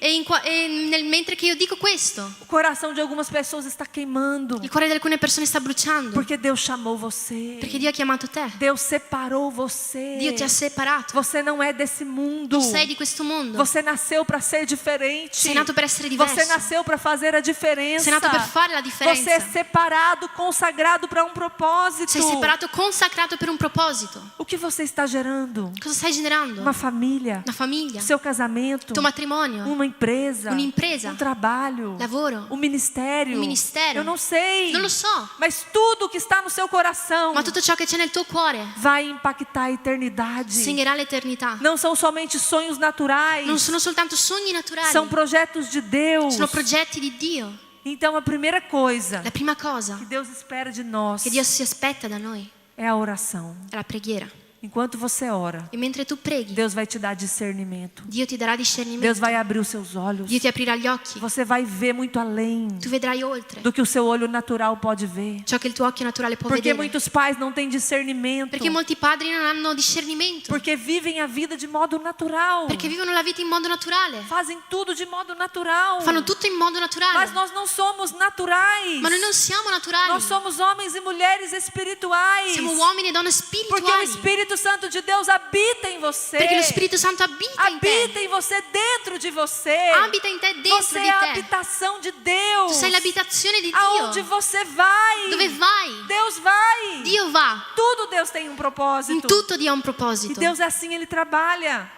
Mentre che io dico questo, o coração de algumas pessoas está queimando. il cuore di alcune persone sta bruciando. Porque Deus chamou você. Perché Dio ha chiamato te. Deus separou você. Dio ti ha separato. Você não é desse mundo. Tu sei di questo mondo. Você nasceu para ser diferente. Sei nato per essere diverso. Você nasceu para fazer a diferença. Sei nato per fare la differenza. Você é separado, consagrado para um propósito. Sei separato, consacrato per un proposito. O que você está gerando? Cosa stai generando? Uma família, Una famiglia, seu casamento, tuo matrimonio, uma empresa, un'impresa, um trabalho, lavoro, um ministério. un ministero. Eu não sei. Non lo so, Mas tudo que está no seu coração ma tutto ciò che c'è nel tuo cuore vai impactar a eternidade. segnerà l'eternità. Não são somente sonhos naturais, Non sono soltanto sogni naturali, são projetos de Deus. sono progetti di Dio. Então a primeira coisa La prima cosa que Deus espera de nós che Dio si aspetta da noi é a oração. è la preghiera. Enquanto você ora, E mentre tu preghi, Deus vai te dar discernimento. Dio ti darà Deus discernimento. vai abrir os seus olhos. Dio ti aprirà gli occhi. Você vai ver muito além Tu vedrai oltre do que o seu olho natural pode ver. ciò che il tuo occhio naturale può Porque vedere. muitos pais não têm discernimento. Perché molti padri non hanno discernimento. Porque vivem a vida de modo natural. Perché vivono la vita in modo naturale. Fazem tudo de modo natural. Fanno tutto in modo naturale. Mas nós não somos naturais. Ma noi non siamo naturali. Nós somos homens e mulheres espirituais. Siamo uomini e donne Porque o spirituali. Espírito Santo de Deus habita em você. Perché lo Spirito Santo abita in te. Habita em você, dentro de você. Abita in te, dentro Você di é a te. habitação de Deus. Tu sei l'abitazione di Aonde Dio. você vai, Dove vai? Deus vai. Dio va. Tudo Deus tem um propósito. In tutto Dio ha un E proposito. Deus é assim, Ele trabalha.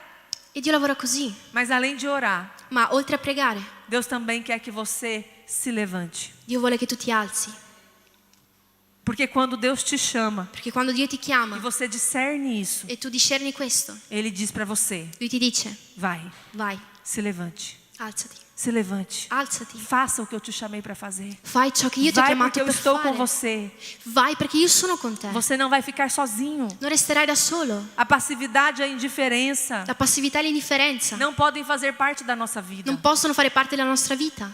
E Dio lavora così. Mas além de orar, Ma oltre a pregare, Deus também quer que você se levante. Dio vuole che tu ti alzi. Porque quando Deus te chama Perché quando Dio ti e chiama você discerne isso, e tu discerni questo, Ele diz para você: Lui ti dice, vai, vai, se levante, alzati, se levante. alzati. Faça o que eu te chamei para fazer. Fai ciò che io ti ho Vai chiamato porque eu per estou com fare. você. Vai perché io sono con te. Você não vai ficar sozinho. Non resterai da solo. A passividade e a indiferença La passività e l'indifferenza não podem fazer parte da nossa vida. non possono fare parte della nostra vita.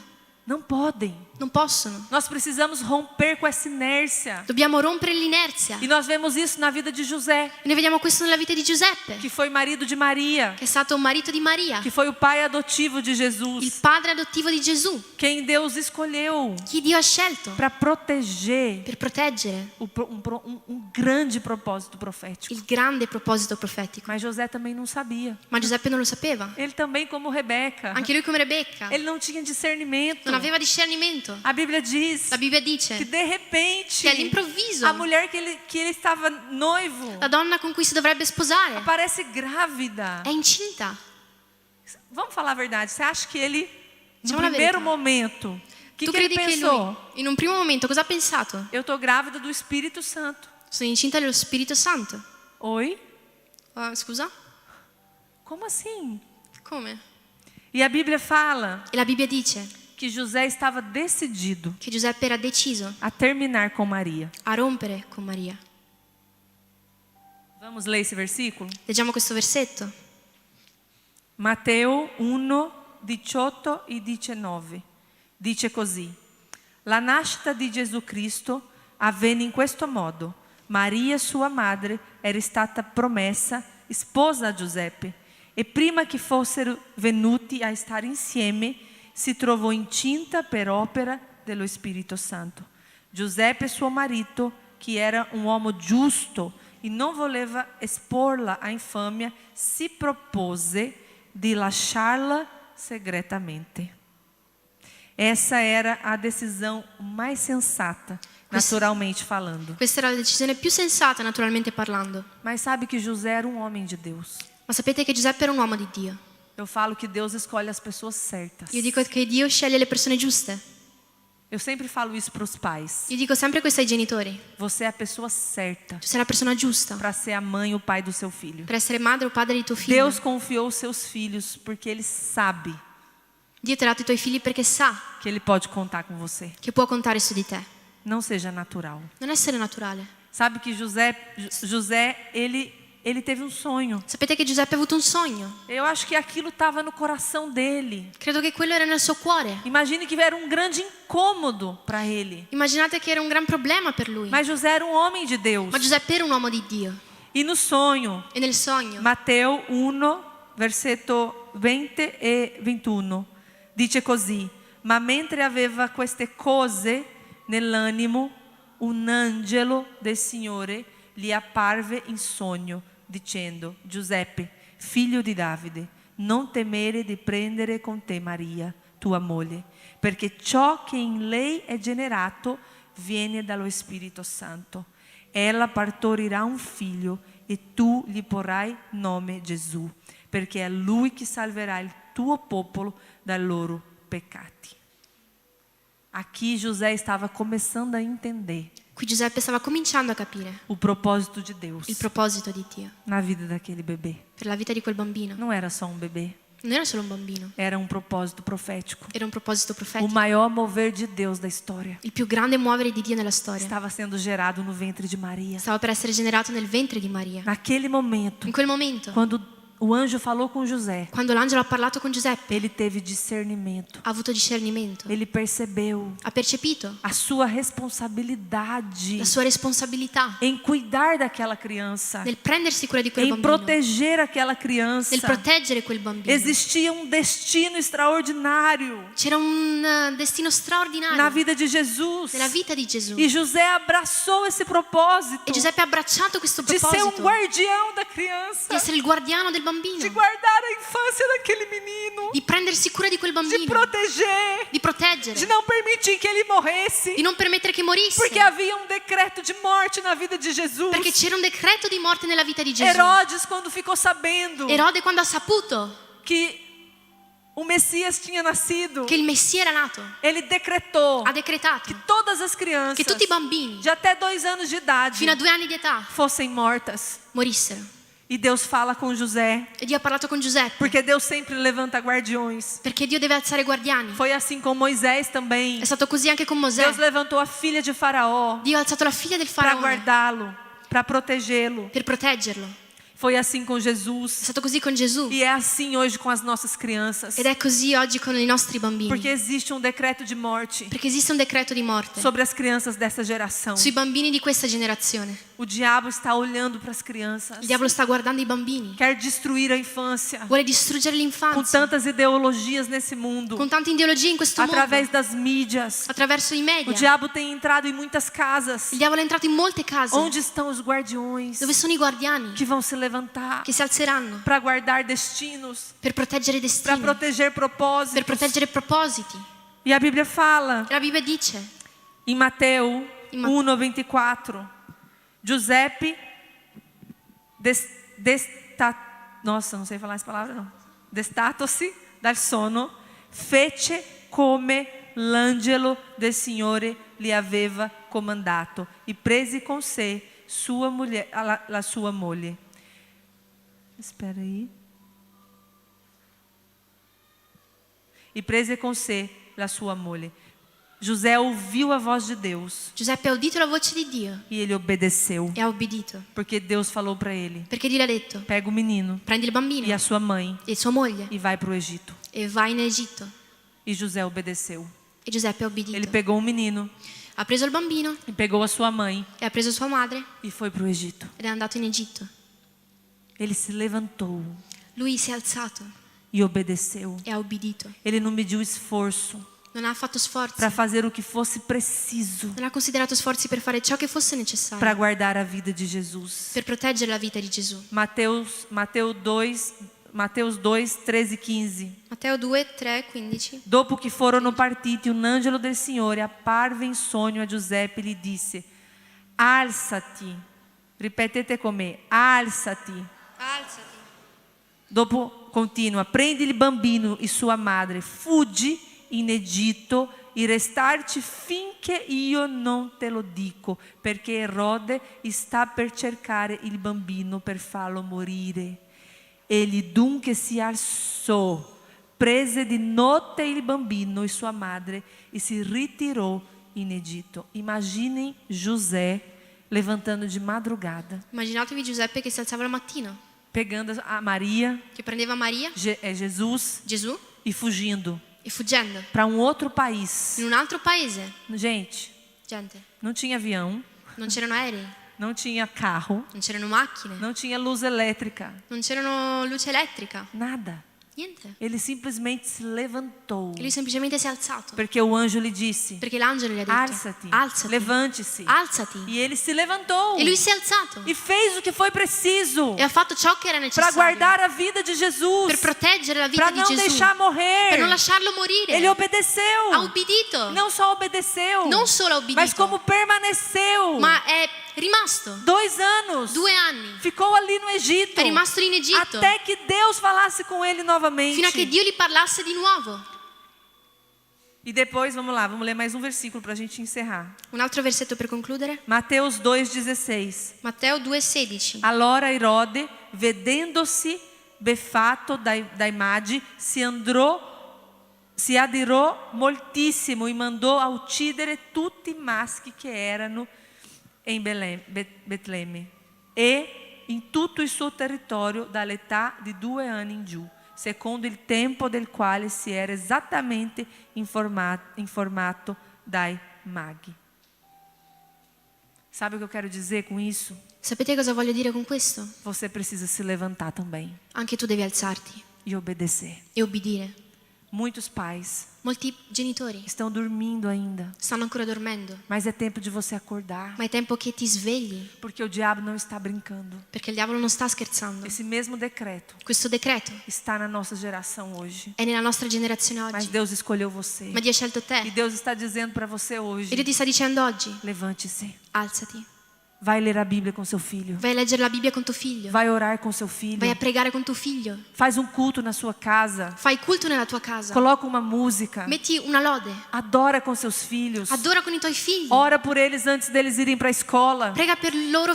Não podem. Non possono. Nós precisamos romper com essa inércia. Dobbiamo rompere l'inerzia. E nós vemos isso na vida de José, E noi vediamo questo nella vita di Giuseppe, que foi marido de Maria, che è stato un marito di Maria, que foi o pai adotivo de il Jesus, padre adottivo di Gesù, quem Deus escolheu chi Dio ha scelto para proteger per proteggere um grande propósito profético. il grande proposito profetico. Mas José também não sabia. Ma Giuseppe non lo sapeva. Ele também, como Rebeca, Anche lui come Rebecca ele não tinha discernimento. non aveva discernimento. A Bíblia diz La Bibbia que dice de repente che all'improvviso a mulher que ele estava noivo la donna con cui si dovrebbe sposare aparece grávida. è incinta. Vamos falar a verdade. Você acha que ele, no Diciamo la primeiro verità. momento, o que Tu ele credi che pensou? lui, in un primo momento, cosa ha pensato? Eu tô grávida do Espírito Santo. Sono incinta dello Spirito Santo. Oi? Scusa? Como assim? Come? E a Bíblia fala E la Bibbia dice que José estava decidido che Giuseppe era deciso a terminar com Maria. a rompere con Maria. Vamos ler esse versículo? Leggiamo questo versetto. Matteo 1, 18 e 19. Dice così: La nascita di Gesù Cristo avvenne in questo modo. Maria, sua madre, era stata promessa sposa a Giuseppe e prima che fossero venuti a stare insieme si trovò incinta per opera dello Spirito Santo. Giuseppe, suo marito, che era un uomo giusto e non voleva esporla a infamia, si propose di lasciarla segretamente. Essa era a decisão mais sensata, naturalmente falando. Questa era la decisione più sensata, naturalmente parlando. Mas sabe que José era um homem de Deus. Ma sapete che Giuseppe era un uomo di Dio. Eu falo que Deus escolhe as pessoas certas. Io dico che Dio sceglie le persone giuste. Eu sempre falo isso para os pais. Io dico sempre questo ai genitori. Você é a pessoa certa Tu sei la persona giusta para ser a mãe e o pai do seu filho. per essere madre o padre di tuo figlio. Deus confiou os seus filhos porque Ele sabe Dio ti ha dato i tuoi figli perché sa que Ele pode contar com você. che può contare su di te. Não seja natural. Non essere naturale. Sabe que José ele teve um sonho. Sapete che Giuseppe ha avuto un sogno. Eu acho que aquilo estava no coração dele. Credo che quello era nel suo cuore. Imagine que era um grande incômodo para ele. Immaginate che era un gran problema per lui. Mas José era um homem de Deus. Ma Giuseppe era un uomo di Dio. E no sonho, E nel sogno, Matteo 1, versetto 20 e 21, dice così: Ma mentre aveva queste cose nell'animo, un angelo del Signore gli apparve in sogno, dicendo: Giuseppe, figlio di Davide, non temere di prendere con te Maria, tua moglie, perché ciò che in lei è generato viene dallo Spirito Santo. Ella partorirà un figlio e tu gli porrai nome Gesù, perché è lui che salverà il tuo popolo dai loro peccati. Aqui José estava começando a entender qui Giuseppe stava cominciando a capire o propósito de Deus il proposito di Dio na vida daquele bebê. per la vita di quel bambino. Não era só um bebê, Non era solo un bambino, era um propósito profético. era un proposito O profetico. maior mover de Deus da história Il più grande muovere di Dio nella storia estava sendo gerado no ventre de Maria. stava per essere generato nel ventre di Maria. Naquele momento, In quel momento, quando o anjo falou com José, quando l'angelo ha parlato con Giuseppe, ele teve discernimento. ha avuto discernimento, Ele percebeu ha percepito a sua responsabilidade la sua responsabilità em cuidar daquela criança, nel prendersi cura di quel em bambino, proteger aquela criança. nel proteggere quel bambino. Existia um destino extraordinário C'era un destino na straordinario vida de Jesus. nella vita di Gesù. E José abraçou esse propósito E Giuseppe ha abbracciato questo de ser um proposito guardião da di criança, essere il guardiano del de bambino, guardar a infância daquele menino, di prendersi cura di quel de bambino, proteger, di proteggere, de não permitir que ele morresse, di non permettere che morisse, porque havia um decreto de morte na vida de Jesus. perché c'era un decreto di morte nella vita di Gesù. Herodes, quando ficou sabendo Erode, quando ha saputo que o Messias tinha nascido, che il Messia era nato, ele decretou ha decretato que todas as crianças che tutti i bambini de até 2 anos de idade fino a 2 anni di età fossem mortas. morissero. E Deus fala com José, E Dio ha parlato con Giuseppe, porque Deus sempre levanta guardiões. perché Dio deve alzare guardiani. Foi assim com Moisés também. È stato così anche con Mosè. Deus levantou a filha de Faraó Dio ha alzato la figlia del para faraone guardá-lo, para protegê-lo. per proteggerlo. Foi assim com È Jesus. stato così con Gesù E é assim hoje com as nossas crianças. ed è così oggi con i nostri bambini. Porque existe um decreto de morte Perché esiste un decreto di morte sobre as crianças dessa geração. sui bambini di questa generazione. O diabo está olhando para as crianças. Il diavolo sta guardando i bambini, Quer destruir a infância vuole distruggere com l'infanzia tantas ideologias nesse mundo, con tante ideologie in questo através mondo, das mídias. attraverso i O media. diabo tem entrado em muitas casas. Il diavolo è entrato in molte case Onde estão os guardiões dove sono i guardiani que vão se levantar che si alzeranno para guardar destinos, per proteggere i para destini, proteger per propósitos? proteggere propositi. E a Bíblia fala E la Bibbia dice em Mateus Em Ma- 1:24, Giuseppe nossa, não sei falar essa palavra não. Destatosi dal sonno, fece come l'angelo del Signore gli aveva comandato e prese con sé sua mulher, la sua moglie. Espera aí. E prese con sé la sua moglie. José ouviu a voz de Deus Giuseppe ha udito la voce di Dio e ele obedeceu, e ha obbedito, porque Deus falou para ele: perché Dio gli ha detto: pega o menino prendi il bambino e a sua mãe e sua moglie e vai para o Egito. e vai in Egitto. E José obedeceu. E Giuseppe ha Ele obbedito. pegou o menino Ha preso il bambino e pegou a sua mãe e ha preso sua madre e foi para o Egito. ed è andato in Egitto. Ele se levantou Lui si è alzato e obedeceu. e ha obbedito. Ele não mediu esforço Non ha fatto sforzi, para fazer o que fosse preciso non ha considerato sforzi per fare ciò che fosse necessario para guardar a vida de Jesus. per proteggere la vita di Gesù. Mateus 2, 13 e 15. Matteo 2, 3, 15. Dopo che furono partiti, un angelo del Signore apparve in sogno a Giuseppe e gli disse: alzati, ripetete con me, alzati. Alzati. Dopo continua: prendi il bambino e sua madre, fuggi in Egitto e restarci finché io non te lo dico, perché Erode sta per cercare il bambino per farlo morire. Egli dunque si alzò, prese di notte il bambino e sua madre e si ritirò in Egitto. Imaginem José levantando de madrugada, Immaginatevi Giuseppe che si alzava la mattina, pegando a Maria, che prendeva Maria, Jesus, Gesù, e fugindo e fuggendo para um outro país. in un altro paese. Gente, Gente, não tinha avião, non c'erano aerei, não tinha carro, non c'erano macchine, não tinha luz elétrica, non c'erano luce elettrica, nada. niente. Ele simplesmente se levantou, E lui semplicemente si è alzato, porque o anjo lhe disse: perché l'angelo gli ha detto: alça-te, alzati, levante-se. alzati. E ele se levantou E lui si è alzato e fez o que foi preciso e ha fatto ciò che era para necessario guardar a vida de Jesus, per proteggere la vita para di não Gesù, deixar morrer. per non lasciarlo morire. Ele obedeceu. Ha obbedito, Não só obedeceu, non solo ha obbedito, mas como permaneceu ma è rimasto 2 anos. 2 anni, Ficou ali no Egito è rimasto lì in Egitto até que Deus falasse com ele novamente. fino a che Dio gli parlasse di nuovo. E depois, vamos lá, vamos ler mais um versículo para a gente encerrar. Un altro versetto per concludere. Mateus 2,16. Matteo 2,16. Allora Erode, vedendosi befato da imagem, si adirò moltissimo e mandò a uccidere tutti i maschi che erano in Betlemme e in tutto il suo territorio dall'età di 2 anni in giù, secondo il tempo del quale si era esattamente informato dai maghi. Sabe o que eu quero dizer com isso? Sapete cosa voglio dire con questo? Você precisa se levantar também Anche tu devi alzarti e obedecer. e obbedire. Muitos pais Molti genitori estão dormindo ainda, stanno ancora dormendo, mas é tempo de você acordar, ma è tempo che ti svegli, porque o diabo não está brincando. perché il diavolo non sta scherzando. Esse mesmo decreto Questo decreto está na nossa geração hoje, è nella nostra generazione mas oggi, Deus escolheu você. ma Dio ha scelto E te. Deus está dizendo para você E Dio hoje: ti sta dicendo oggi: levante-se, alzati, Vai ler a Bíblia com seu filho. Vai a leggere la Bibbia con tuo figlio. Vai orar com seu filho. Vai a pregare con tuo figlio. Faz um culto na sua casa. Fai culto nella tua casa. Coloca uma música. Metti una lode. Adora com seus filhos. Adora con i tuoi figli. Ora por eles antes deles irem para a escola. Prega per loro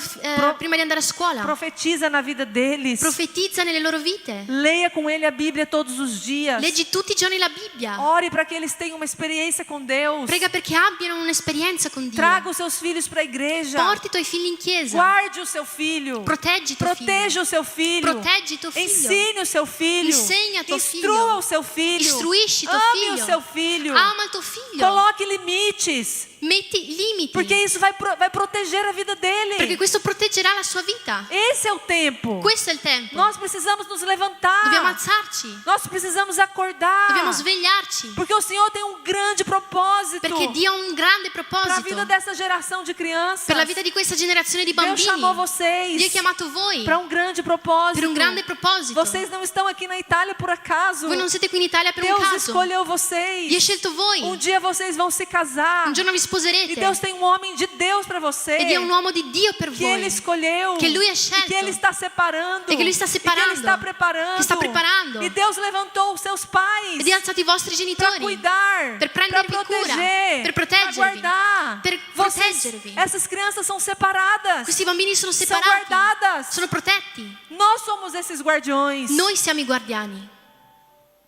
prima di andare a scuola. Profetiza na vida deles. Profetizza nelle loro vite. Leia com ele a Bíblia todos os dias. Leggi tutti i giorni la Bibbia. Ore para que eles tenham uma experiência com Deus. Prega perché abbiano un'esperienza con Dio. Traga os seus filhos para a igreja. Porti i tuoi figli in chiesa. Guarde o seu filho. Proteggi tuo figlio. Proteja o seu filho. Proteggi tuo figlio. Ensine o seu filho. Insegna tuo Instrua figlio. o seu filho. Istruisci tuo Ame figlio. o seu filho. Ama il tuo figlio. Coloque limites. Metti limiti. Porque isso vai proteger a vida dele. Perché questo proteggerà la sua vita. Esse é o tempo. Questo è il tempo. Nós precisamos nos levantar. Dobbiamo alzarci. Nós precisamos acordar. Dobbiamo svegliarci. Porque o Senhor tem um grande propósito Perché Dio ha un grande para a proposito vida dessa geração de crianças. per la vita di questa generazione di Deus bambini. chamou vocês Dio ha chiamato voi para um grande propósito. per un grande proposito. Vocês não estão aqui na Itália por acaso. Voi non siete qui in Italia per un Deus caso. escolheu vocês. Dio ha scelto voi. Um dia vocês vão se casar. Un giorno vi E sposerete. Deus tem um homem de Deus para você. E Dio è un uomo di Dio per Que Ele voi. escolheu. Che Lui ha E scelto. que Ele está separando. E que Ele está E que separando. Ele está preparando. Que está preparando. E Deus levantou os seus pais. E Dio ha alzato i vostri Para genitori cuidar. per Para prendervi cura, proteger. per Para proteggervi, guardar. per Vocês, proteggervi. essas crianças são separadas. Questi bambini sono São separati, guardadas. sono protetti. Nós somos esses guardiões. Noi siamo i guardiani.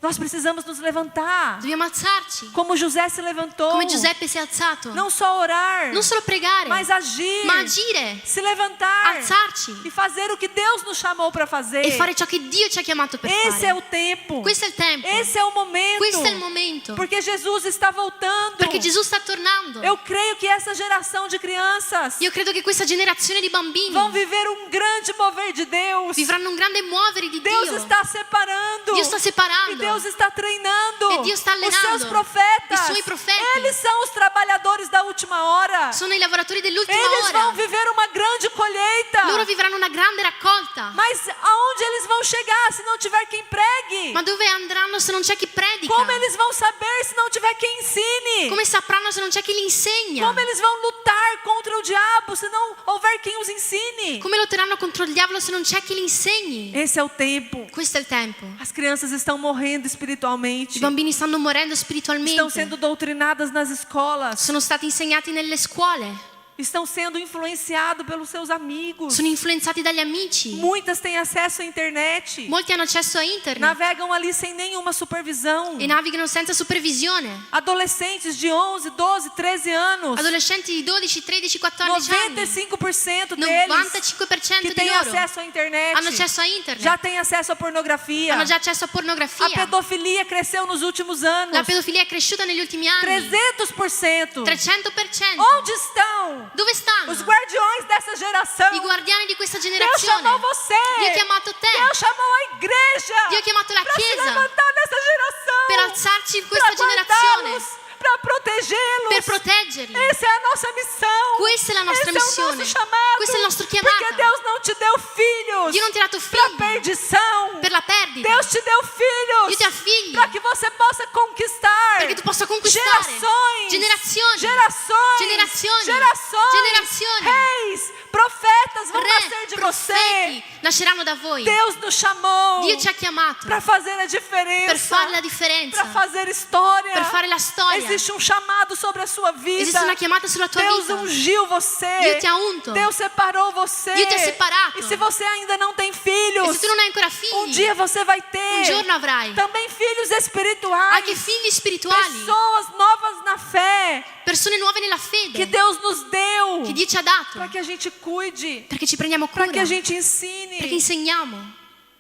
Nós precisamos nos levantar. Dobbiamo alzarci. Como José se levantou. Come Giuseppe si è alzato. Não só orar. Non solo pregare, Mas agir. ma agire, Se levantar. alzarci E fazer o que Deus nos chamou para fazer. e fare ciò che Dio ci ha chiamato per Esse é fare. o tempo. Questo è il tempo. Esse é o momento. Questo è il momento. Porque Jesus está voltando. Perché Gesù sta tornando. Eu creio que essa geração de crianças Io credo che questa generazione di bambini vão viver um grande mover de Deus. vivranno un grande muovere di Deus Dio. está separando. Dio sta separando. E Deus está treinando E Dio sta os allenando seus profetas. i suoi profeti. Eles são os trabalhadores da última hora. Sono i lavoratori dell'ultima Eles vão ora. viver uma grande colheita. Loro vivranno una grande raccolta. Mas aonde eles vão chegar se não tiver quem pregue? Ma dove andranno se non c'è chi predica? Como eles vão saber se não tiver quem ensine? Come sapranno se non c'è chi li insegna? Como eles vão lutar contra o diabo se não houver quem os ensine? Come lotteranno contro il diavolo se non c'è chi li insegni? Esse é o tempo. Questo è il tempo. As crianças estão morrendo espiritualmente. I bambini stanno morendo Estão spiritualmente. sendo doutrinadas nas escolas. Sono stati insegnati nelle scuole. Estão sendo influenciados pelos seus amigos. Sono influenzati dagli amici. Muitas têm acesso à internet. Molti hanno accesso a internet Navegam ali sem nenhuma supervisão. e navigano senza supervisione. Adolescentes de 11, 12, 13 anos. Adolescenti di 12, 13, 14 anni. 95% deles 95% que di têm loro acesso à internet hanno accesso a internet. já têm acesso à pornografia. Hanno già accesso a A pornografia. pedofilia cresceu nos últimos anos. La pedofilia è cresciuta negli ultimi anni. 300%. 300%. Onde estão Dove stanno? os guardiões dessa geração? I guardiani di questa Deus generazione. chamou você. Dio ha chiamato te. Deus chamou a igreja. Dio ha chiamato la para se Chiesa levantar nessa geração. per alzarci in questa Para generazione, guardá-los, para protegê-los. per proteggerli. Essa é a nossa missão. Questa è la nostra Esse é o missione. nosso chamado. Questo è il nostro Porque chiamata. Deus não te deu filhos Dio non ti ha dato para figli perdição. per la perdita. Deus te deu filhos Dio ti ha figli para que você possa conquistar perché tu possa conquistare gerações, generazioni, gerações, generazioni, gerações, generazioni. reis, profetas vão Re, nascer de você. profeti nasceranno da voi. Deus nos chamou Dio ci ha chiamato para fazer a per diferença, fare la differenza, para fazer história. per fare la storia. Existe um chamado sobre a sua vida. Esiste una chiamata sulla tua Deus vita. ungiu você. Dio ti ha unto. Deus separou você. Dio ti ha separato. E se você ainda não tem E filhos, se tu non hai ancora um figli, dia você vai ter. un giorno avrai Também filhos espirituais. anche figli spirituali, Pessoas novas na fé persone nuove nella que fede Deus nos deu che Dio ci ha dato para que a gente cuide, perché ci prendiamo cura, para que a gente perché ensine. insegniamo.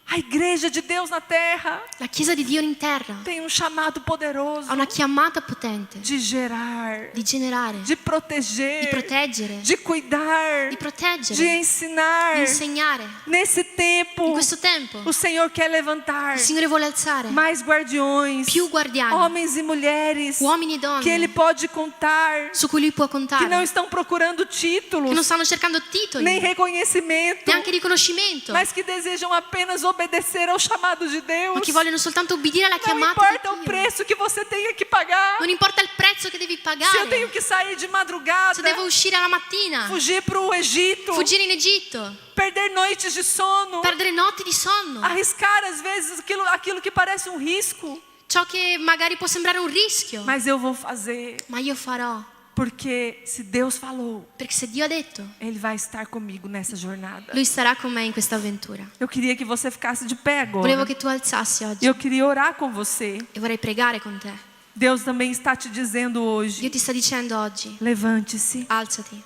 A igreja de Deus na terra La Chiesa di Dio in terra tem um chamado poderoso ha una chiamata potente de gerar, di generare, de proteger, di proteggere, de cuidar, di de proteggere, ensinar. di insegnare. Nesse tempo, In questo tempo o Senhor quer levantar il Signore vuole alzare mais guardiões, più guardiani, homens e mulheres, uomini e que Ele donne pode contar, su cui Lui può que não contare, estão procurando che non títulos, stanno cercando titoli, nem reconhecimento, neanche riconoscimento, mas que desejam apenas obedecer obedecer ao chamado de Deus. ma che vogliono soltanto obbedire alla Não chiamata importa o di Dio. preço que você tenha que pagar. Non importa il prezzo che devi Se eu pagare. tenho que sair de madrugada, Se devo uscire la mattina, fugir para o Egito, fuggire in Egitto, perder noites de sono, perdere notti di sonno, arriscar às vezes aquilo que parece um risco, ciò che magari può sembrare un rischio, mas eu vou fazer, ma io farò, porque se Deus falou, perché se Dio ha detto, Ele vai estar comigo nessa jornada. Lui sarà con me in questa avventura. Eu queria que você ficasse de pé Volevo agora. che tu alzassi oggi Eu queria orar com você. e vorrei pregare con te. Deus também está te dizendo Dio hoje: ti sta dicendo oggi, levante-se, alzati,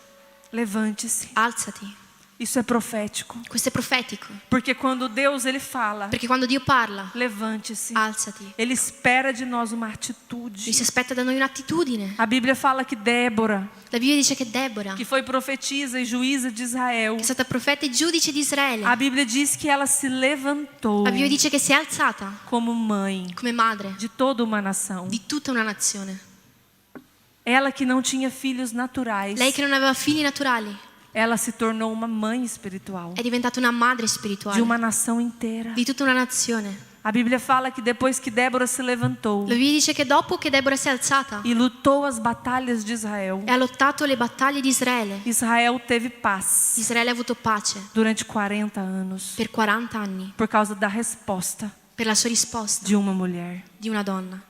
levante-se. alzati. Isso é profético, Questo è profetico, porque quando Deus ele fala, perché quando Dio parla, levante-se, alzati. Ele espera de nós uma Lui atitude. si aspetta da noi un'attitudine. A Bíblia fala que Débora, La Bibbia dice che Deborah, que foi profetisa e juíza de Israel, che è stata profeta e giudice di Israele, a Bíblia diz que ela se levantou la Bibbia dice che si è alzata como mãe come madre de toda uma nação. di tutta una nazione. Ela que não tinha filhos naturais, Lei che non aveva figli naturali ela se tornou uma mãe espiritual è diventata una madre de spirituale uma nação inteira. di tutta una nazione. A Bíblia fala que depois que Débora se levantou La Bibbia dice che dopo che Deborah si è alzata e lutou as batalhas de Israel, e ha lottato le battaglie di Israele, Israel teve paz Israele ha avuto pace durante 40 anos per 40 anni por causa da resposta per la sua risposta de uma mulher. di una donna.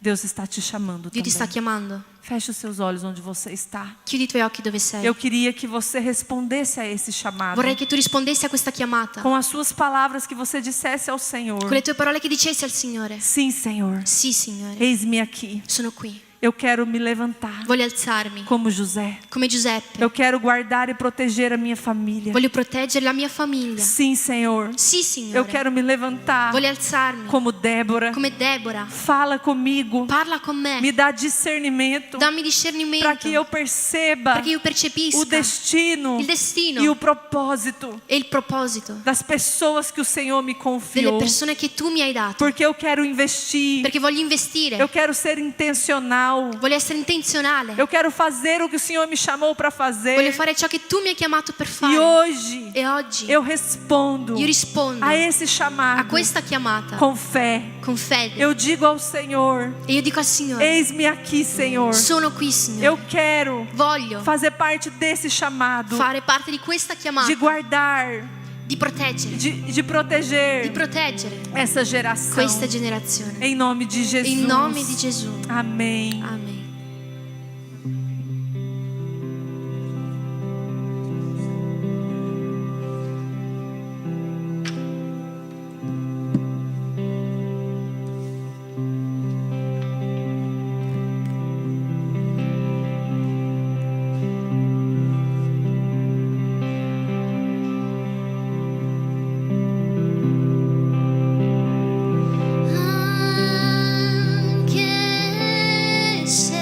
Deus está te chamando Dio ti sta também. chiamando. Feche os seus olhos onde você está. Chiudi i tuoi occhi dove sei. Eu queria que você respondesse a esse chamado Vorrei che tu rispondessi a questa chiamata com as suas palavras, que você dissesse ao Senhor: con le tue parole che dicessi al Signore: sim, Senhor, sì, Signore, eis-me aqui. sono qui. Eu quero me levantar Voglio alzarmi como José. come Giuseppe. Eu quero guardar e proteger a minha família. Voglio proteggere la mia famiglia. Sim, Senhor. Sì, Eu Signore. quero me levantar Voglio alzarmi como Débora. come Deborah. Fala comigo. Parla con me. Me dá discernimento Dammi discernimento para que eu perceba perché io o percepisca destino il destino e o propósito e il proposito das pessoas que o Senhor me delle confiou. persone che tu mi hai dato. Porque eu quero investir. Perché voglio investire. Eu quero ser intencional. Voglio essere intenzionale. Eu quero fazer o que o Senhor me chamou para Voglio fazer. fare ciò che tu mi hai chiamato per E fare. hoje E oggi eu respondo io rispondo a esse a chamado questa chiamata com fé. con fede. Eu digo ao Senhor: E io dico al Signore: eis-me aqui, Senhor. sono qui, Signore. Eu quero Voglio fazer parte desse chamado fare parte di questa chiamata, de guardar, di proteggere, de proteger di proteggere essa geração. questa generazione. Em nome de Jesus. In nome di Gesù. Amém. Amen. Anche se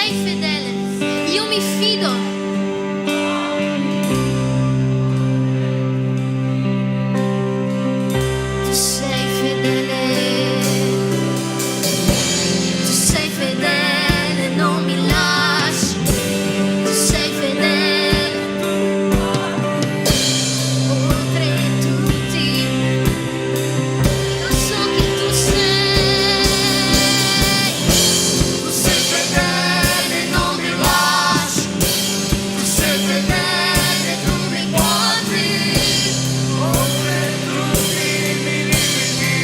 sei fedele, io mi fido. Tu sei fedele, tu sei fedele, non mi lasci. Tu sei fedele, oltre tutti. Io so che tu sei fedele, non mi lasci. Tu sei fedele, tu mi guardi, oltre tutti i miei limiti.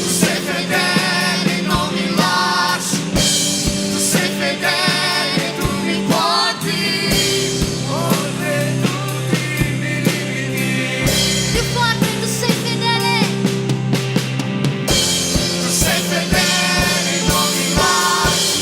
Tu sei fedele, non mi lasci. Tu sei fedele, tu mi guardi, oltre tutti i miei limiti. Più forte, tu sei fedele. Tu sei fedele, non mi lasci.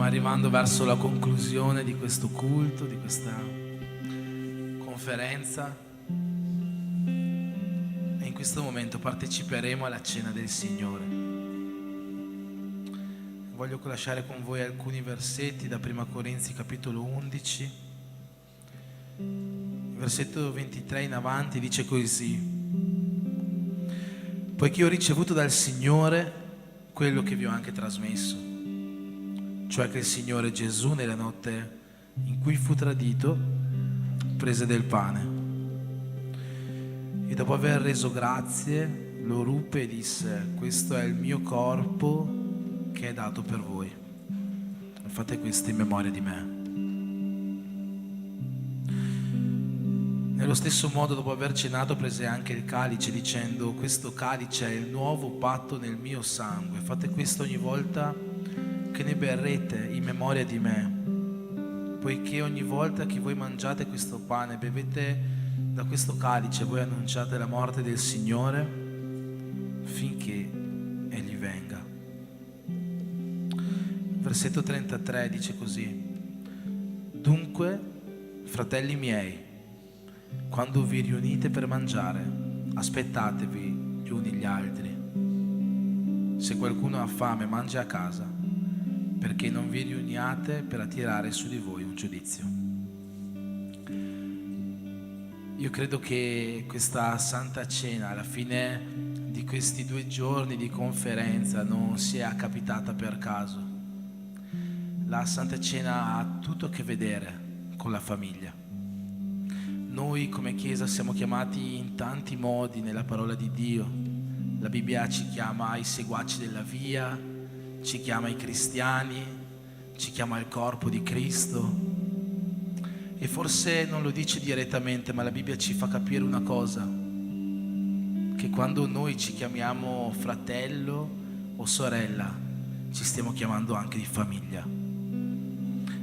arrivando verso la conclusione di questo culto, di questa conferenza, e in questo momento parteciperemo alla cena del Signore. Voglio lasciare con voi alcuni versetti da Prima Corinzi capitolo 11. Il versetto 23 in avanti dice così: poiché ho ricevuto dal Signore quello che vi ho anche trasmesso, cioè che il Signore Gesù, nella notte in cui fu tradito, prese del pane e dopo aver reso grazie lo ruppe e disse: questo è il mio corpo che è dato per voi, fate questo in memoria di me. Nello stesso modo, dopo aver cenato, prese anche il calice dicendo: questo calice è il nuovo patto nel mio sangue, fate questo ogni volta che ne berrete in memoria di me, poiché ogni volta che voi mangiate questo pane e bevete da questo calice, voi annunciate la morte del Signore finché Egli venga. Versetto 33 dice così: dunque, fratelli miei, quando vi riunite per mangiare, aspettatevi gli uni gli altri. Se qualcuno ha fame, mangi a casa, perché non vi riuniate per attirare su di voi un giudizio. Io credo che questa Santa Cena, alla fine di questi 2 giorni di conferenza, non sia capitata per caso. La Santa Cena ha tutto a che vedere con la famiglia. Noi come Chiesa siamo chiamati in tanti modi nella parola di Dio. La Bibbia ci chiama i seguaci della via, ci chiama i cristiani, ci chiama il corpo di Cristo. E forse non lo dice direttamente, ma la Bibbia ci fa capire una cosa: che quando noi ci chiamiamo fratello o sorella, ci stiamo chiamando anche di famiglia.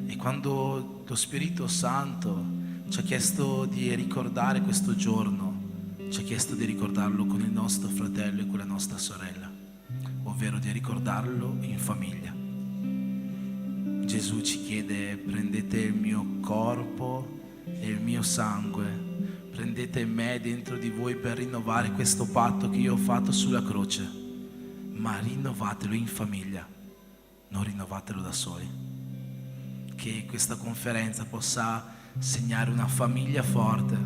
E quando lo Spirito Santo ci ha chiesto di ricordare questo giorno, ci ha chiesto di ricordarlo con il nostro fratello e con la nostra sorella, ovvero di ricordarlo in famiglia. Gesù ci chiede: prendete il mio corpo e il mio sangue, prendete me dentro di voi per rinnovare questo patto che io ho fatto sulla croce, ma rinnovatelo in famiglia, non rinnovatelo da soli. Che questa conferenza possa segnare una famiglia forte,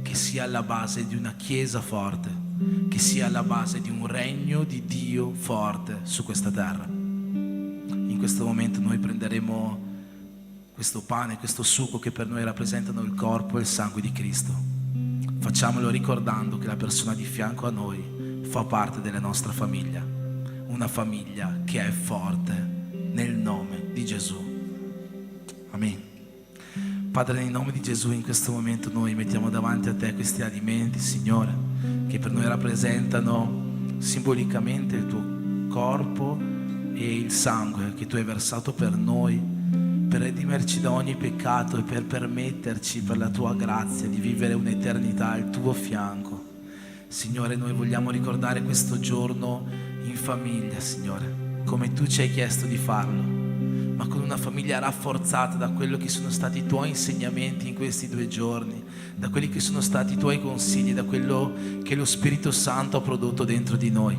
che sia alla base di una chiesa forte, che sia alla base di un regno di Dio forte su questa terra. In questo momento noi prenderemo questo pane, questo succo che per noi rappresentano il corpo e il sangue di Cristo. Facciamolo ricordando che la persona di fianco a noi fa parte della nostra famiglia, una famiglia che è forte nel nome di Gesù. Amen. Padre, nel nome di Gesù, in questo momento noi mettiamo davanti a Te questi alimenti, Signore, che per noi rappresentano simbolicamente il Tuo corpo e il sangue che Tu hai versato per noi, per redimerci da ogni peccato e per permetterci, per la Tua grazia, di vivere un'eternità al Tuo fianco. Signore, noi vogliamo ricordare questo giorno in famiglia, Signore, come Tu ci hai chiesto di farlo, ma con una famiglia rafforzata da quello che sono stati i Tuoi insegnamenti in questi 2 giorni, da quelli che sono stati i Tuoi consigli, da quello che lo Spirito Santo ha prodotto dentro di noi.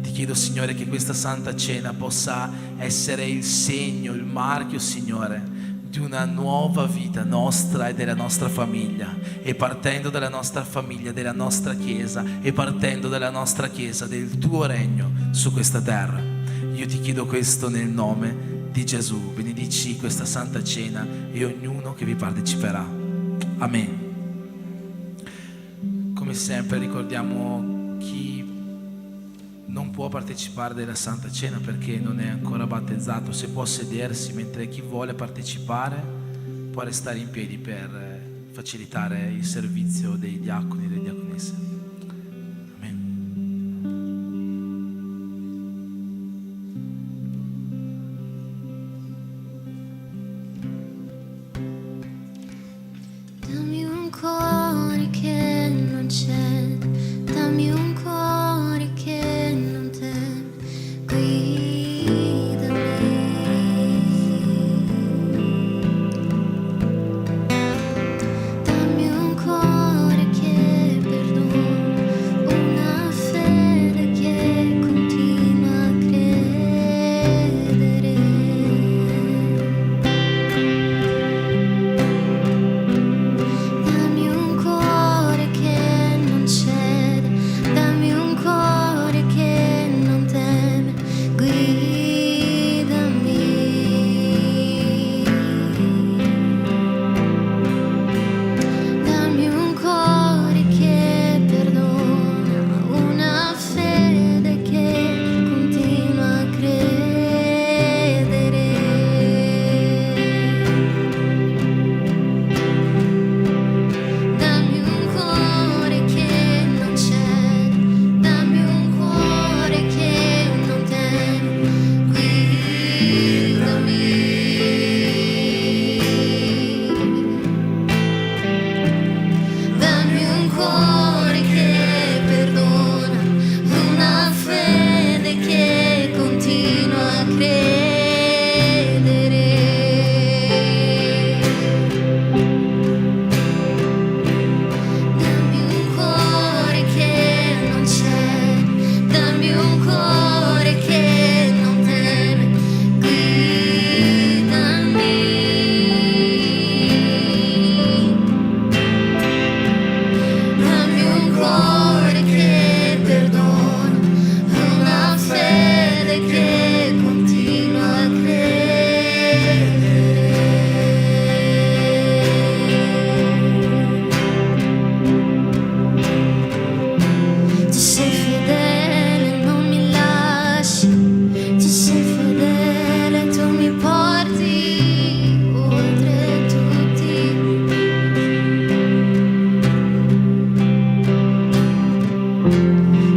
Ti chiedo, Signore, che questa Santa Cena possa essere il segno, il marchio, Signore, di una nuova vita nostra e della nostra famiglia, e partendo dalla nostra famiglia, della nostra Chiesa, e partendo dalla nostra Chiesa, del Tuo regno su questa terra. Io ti chiedo questo nel nome di Gesù. Benedici questa Santa Cena e ognuno che vi parteciperà. Amen. Come sempre ricordiamo chi non può partecipare della Santa Cena perché non è ancora battezzato, se può sedersi, mentre chi vuole partecipare può restare in piedi per facilitare il servizio dei diaconi e delle diaconesse. Dammi un cuore che non c'è, dammi un cuore che non teme, guidami.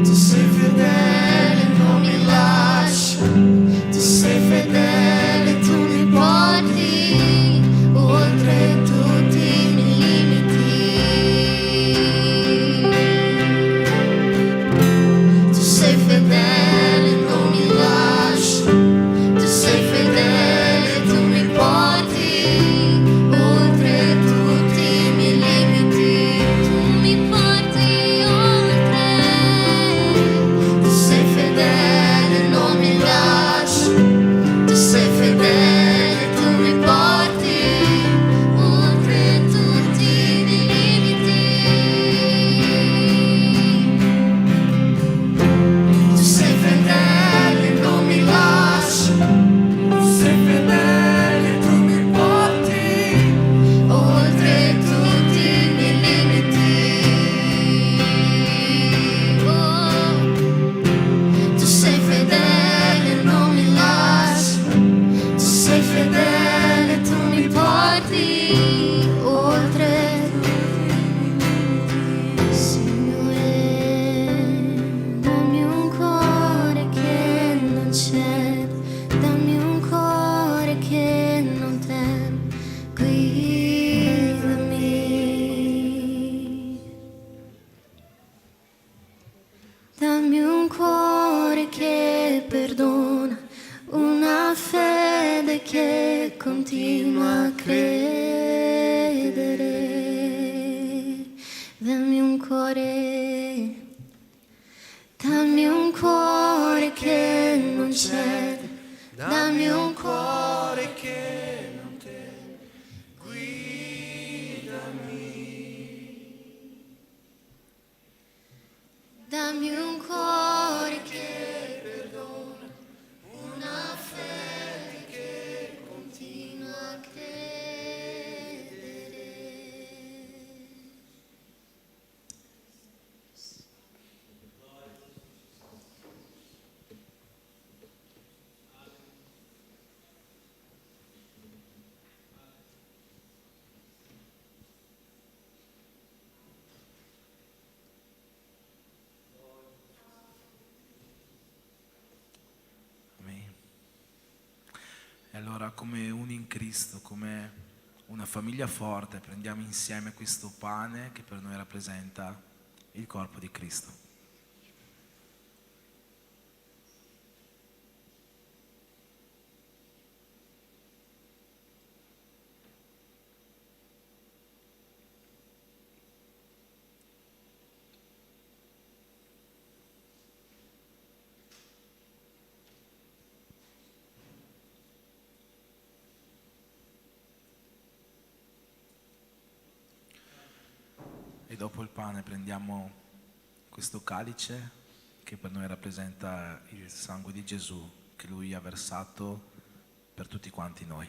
Tu sei fedele, non mi lasci. Tu sei fedele, tu mi porti oltre tutti i miei limiti. Tu sei fedele, non mi lasci. Tu sei fedele, tu mi porti oltre tutti i miei limiti. Tu mi porti oltre. Tu sei fedele, non mi lasci. Tu sei fedele, tu mi porti oltre tutti i miei limiti. Tu sei fedele, non mi lasci. Tu sei fedele, tu mi porti oltre tutti i miei limiti. Oh, tu sei fedele, non mi lasci. Tu sei fedele, tu mi porti oltre. Signore, dammi un cuore che non cede, dammi un cuore che non teme, guidami. Dammi un cuore che perdona, una fede che continua a credere. Dammi un cuore che non cede, dammi un cuore che non teme, guidami. Dammi un cuore che perdona, una fede che continua a credere. Amen. E allora, come uni in Cristo, come una famiglia forte, prendiamo insieme questo pane che per noi rappresenta il corpo di Cristo. E dopo il pane prendiamo questo calice che per noi rappresenta il sangue di Gesù che Lui ha versato per tutti quanti noi.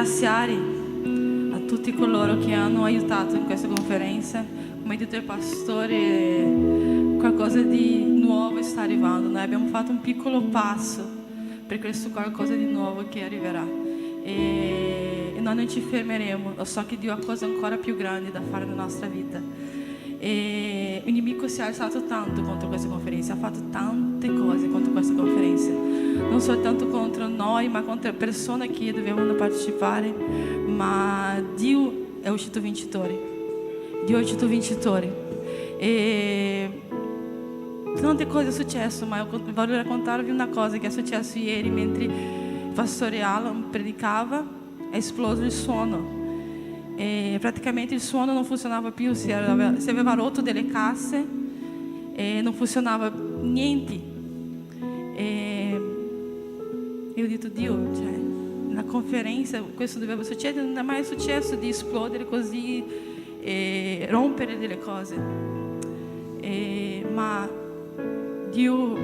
ringraziare a tutti coloro che hanno aiutato in questa conferenza. Come ha detto il pastore, qualcosa di nuovo sta arrivando. Noi abbiamo fatto un piccolo passo per questo qualcosa di nuovo che arriverà. E noi non ci fermeremo. Io so che Dio ha cose ancora più grandi da fare nella nostra vita. E il nemico si è alzato tanto contro questa conferenza, ha fatto tante cose contro questa conferenza, non soltanto contro noi, ma contro le persone che dovevano partecipare. Ma Dio è uscito vincitore. Dio è uscito vincitore. E tante cose sono successe, ma io voglio raccontarvi una cosa che è successo ieri mentre il pastore Alan predicava. È esploso il suono. E praticamente il suono non funzionava più, si aveva rotto delle casse e non funzionava niente. E io ho detto, Dio, cioè, na conferenza questo doveva succedere, non è mai successo di esplodere così e rompere delle cose. Ma Dio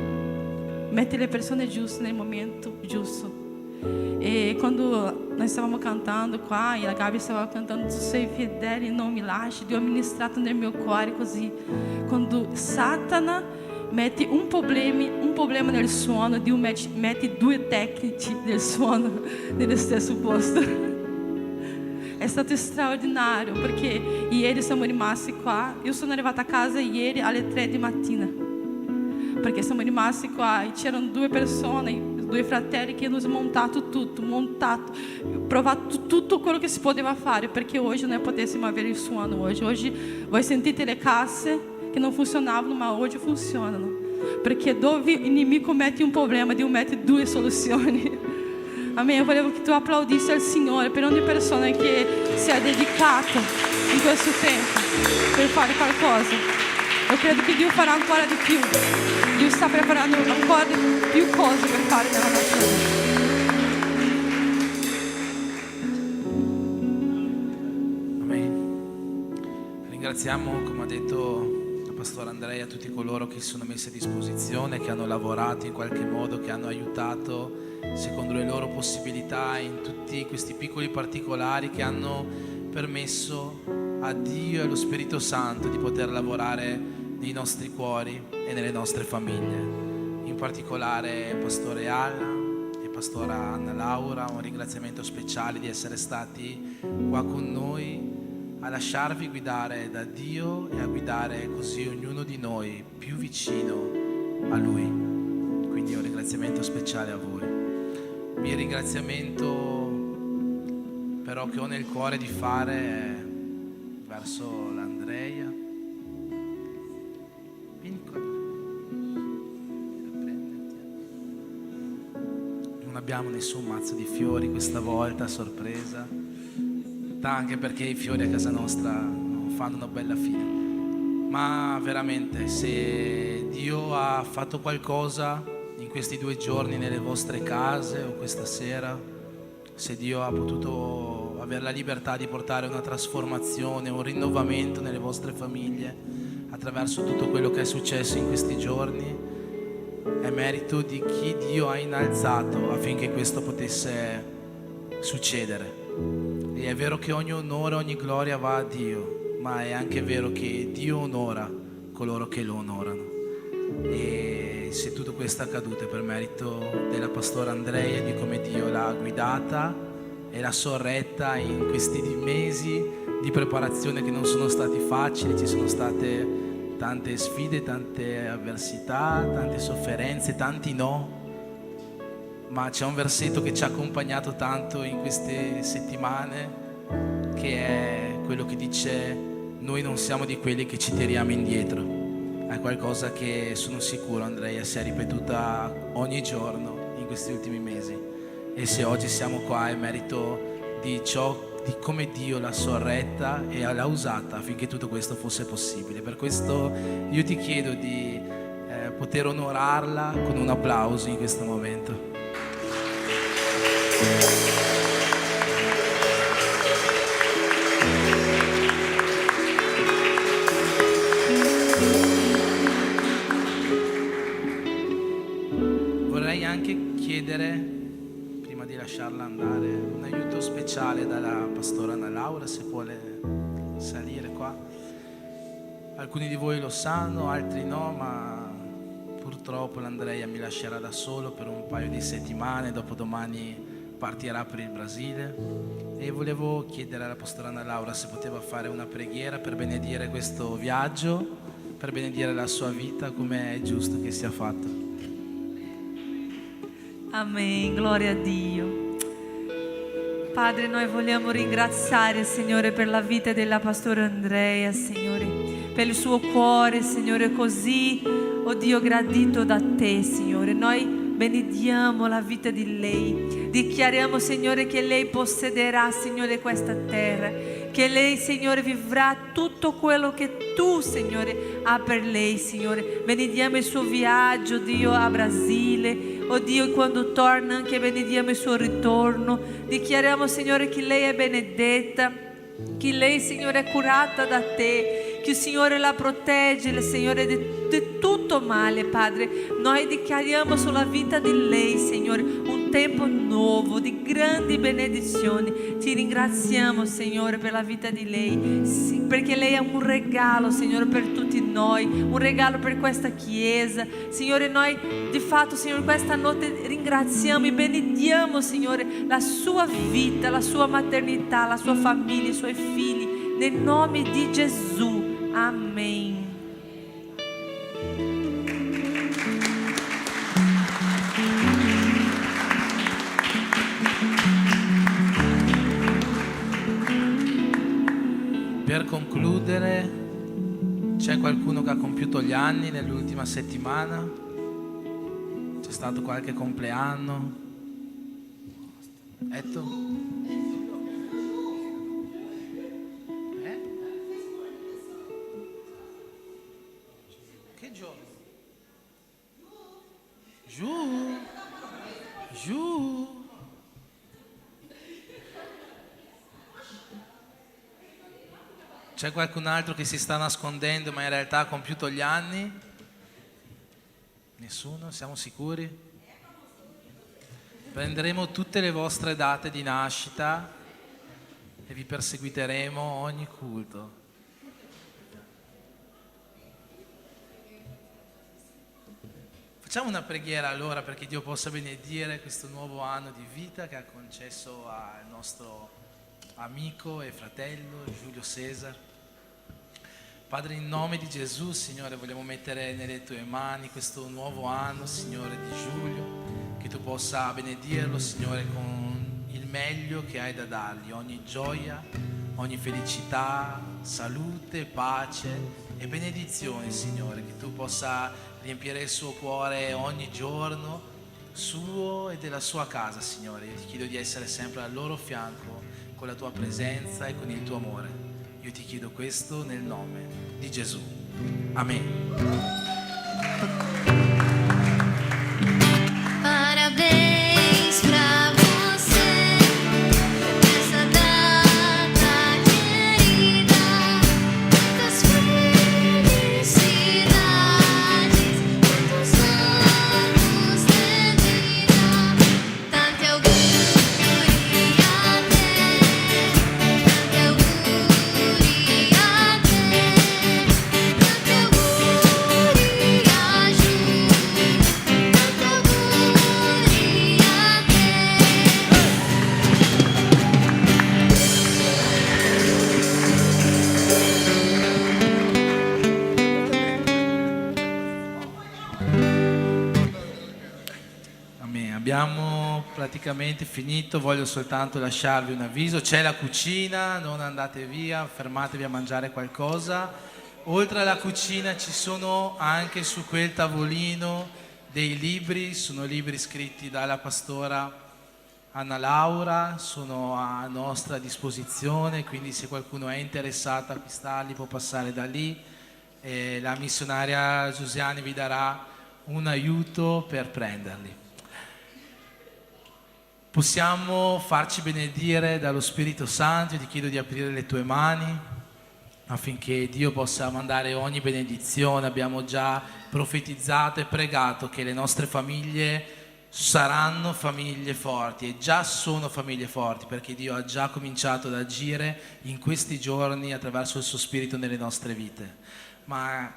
mette le persone giuste nel momento giusto. E quando noi stavamo cantando qua e a Gabi stava cantando Tu sei fedele, non mi lasci, Dio ha ministrato nel mio cuore così. Quando Satana mette un problema nel suono, Dio mette due tecnici del suono nello stesso posto. È stato straordinario perché ieri siamo rimasti qua. Io sono arrivata a casa ieri alle 3 di mattina perché siamo rimasti qua e c'erano due persone, due fratelli che hanno smontato tutto, provato tutto quello che si poteva fare perché oggi non potessimo avere il suono. Oggi voi sentite le casse che non funzionavano, ma oggi funzionano perché dove il nemico mette un problema, Dio mette due soluzioni. Amen. Eu volevo che tu applaudissi al Signore per ogni persona che si è dedicata in questo tempo per fare qualcosa. Io credo che Dio farà ancora di più. Dio sta preparando ancora di più cose per fare nella nostra vita. Amen. Ringraziamo, come ha detto il pastore Andrea, tutti coloro che si sono messi a disposizione, che hanno lavorato in qualche modo, che hanno aiutato secondo le loro possibilità in tutti questi piccoli particolari che hanno permesso a Dio e allo Spirito Santo di poter lavorare nei nostri cuori e nelle nostre famiglie. In particolare pastore Alla e pastora Anna Laura, un ringraziamento speciale di essere stati qua con noi a lasciarvi guidare da Dio e a guidare così ognuno di noi più vicino a Lui. Quindi un ringraziamento speciale a voi. Il ringraziamento però che ho nel cuore di fare è verso l'Andrea. Vieni qua. Non abbiamo nessun mazzo di fiori questa volta, sorpresa. Anche perché i fiori a casa nostra non fanno una bella fine. Ma veramente, se Dio ha fatto qualcosa in questi 2 giorni nelle vostre case o questa sera, se Dio ha potuto avere la libertà di portare una trasformazione, un rinnovamento nelle vostre famiglie attraverso tutto quello che è successo in questi giorni, è merito di chi Dio ha innalzato affinché questo potesse succedere. E è vero che ogni onore, ogni gloria va a Dio, ma è anche vero che Dio onora coloro che lo onorano. E se tutto questo è accaduto è per merito della pastora Andrea, di come Dio l'ha guidata e l'ha sorretta in questi mesi di preparazione che non sono stati facili. Ci sono state tante sfide, tante avversità, tante sofferenze, tanti no. Ma c'è un versetto che ci ha accompagnato tanto in queste settimane, che è quello che dice: noi non siamo di quelli che ci tiriamo indietro. È qualcosa che sono sicuro, Andrea, si è ripetuta ogni giorno in questi ultimi mesi. E se oggi siamo qua è merito di ciò, di come Dio l'ha sorretta e l'ha usata affinché tutto questo fosse possibile. Per questo io ti chiedo di poter onorarla con un applauso in questo momento. Vorrei anche chiedere, prima di lasciarla andare. Un aiuto speciale dalla pastora Anna Laura, se vuole salire qua. Alcuni di voi lo sanno, altri no, ma purtroppo l'Andrea mi lascerà da solo per un paio di settimane, dopodomani partirà per il Brasile e volevo chiedere alla pastora Anna Laura se poteva fare una preghiera per benedire questo viaggio, per benedire la sua vita come è giusto che sia fatto. Amen, gloria a Dio. Padre, noi vogliamo ringraziare, Signore, per la vita della pastora Andrea, Signore, per il suo cuore, Signore, così, oh Dio, gradito da te, Signore. Noi benediamo la vita di lei, dichiariamo, Signore, che lei possederà, Signore, questa terra, che lei, Signore, vivrà tutto quello che tu, Signore, ha per lei, Signore. Benediamo il suo viaggio, Dio, a Brasile. Oh Dio, quando torna anche benediamo il suo ritorno. Dichiariamo, Signore, che lei è benedetta, che lei, Signore, è curata da te, che il Signore la protegge, il Signore, di tutto male, Padre. Noi dichiariamo sulla vita di lei, Signore, un tempo nuovo di grandi benedizioni. Ti ringraziamo, Signore, per la vita di lei, sì, perché lei è un regalo, Signore, per tutti noi, un regalo per questa Chiesa. Signore, noi di fatto, Signore, questa notte ringraziamo e benediamo, Signore, la sua vita, la sua maternità, la sua famiglia, i suoi figli, nel nome di Gesù. Amen. Per concludere, c'è qualcuno che ha compiuto gli anni nell'ultima settimana? C'è stato qualche compleanno? Etto? Che giorno? Giù. C'è qualcun altro che si sta nascondendo ma in realtà ha compiuto gli anni? Nessuno? Siamo sicuri? Prenderemo tutte le vostre date di nascita e vi perseguiteremo ogni culto. Facciamo una preghiera allora perché Dio possa benedire questo nuovo anno di vita che ha concesso al nostro amico e fratello Giulio Cesar. Padre, in nome di Gesù, Signore, vogliamo mettere nelle tue mani questo nuovo anno, Signore, di Giulio, che tu possa benedirlo, Signore, con il meglio che hai da dargli, ogni gioia, ogni felicità, salute, pace e benedizione, Signore, che tu possa riempire il suo cuore ogni giorno, suo e della sua casa, Signore. Io ti chiedo di essere sempre al loro fianco con la tua presenza e con il tuo amore. Io ti chiedo questo nel nome di Gesù. Amen. Parabéns pra você nessa data querida, muitas felicidades, muitos anos de vida, tanti auguri a te, tanti auguri a te, tanti auguri a Giulio, tanti auguri a te. Amen. Abbiamo praticamente finito, voglio soltanto lasciarvi un avviso. C'è la cucina, non andate via, fermatevi a mangiare qualcosa. Oltre alla cucina ci sono anche su quel tavolino dei libri, sono libri scritti dalla pastora Anna Laura, sono a nostra disposizione, quindi se qualcuno è interessato a acquistarli può passare da lì. E la missionaria Giusiani vi darà un aiuto per prenderli. Possiamo farci benedire dallo Spirito Santo. Io ti chiedo di aprire le tue mani affinché Dio possa mandare ogni benedizione. Abbiamo già profetizzato e pregato che le nostre famiglie saranno famiglie forti e già sono famiglie forti, perché Dio ha già cominciato ad agire in questi giorni attraverso il suo Spirito nelle nostre vite. Ma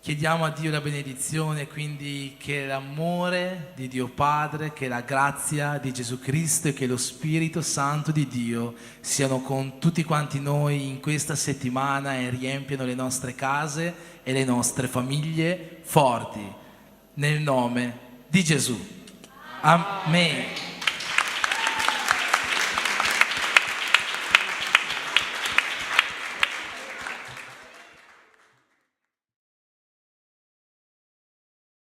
chiediamo a Dio la benedizione, quindi che l'amore di Dio Padre, che la grazia di Gesù Cristo e che lo Spirito Santo di Dio siano con tutti quanti noi in questa settimana e riempiano le nostre case e le nostre famiglie forti, nel nome di Gesù. Amen.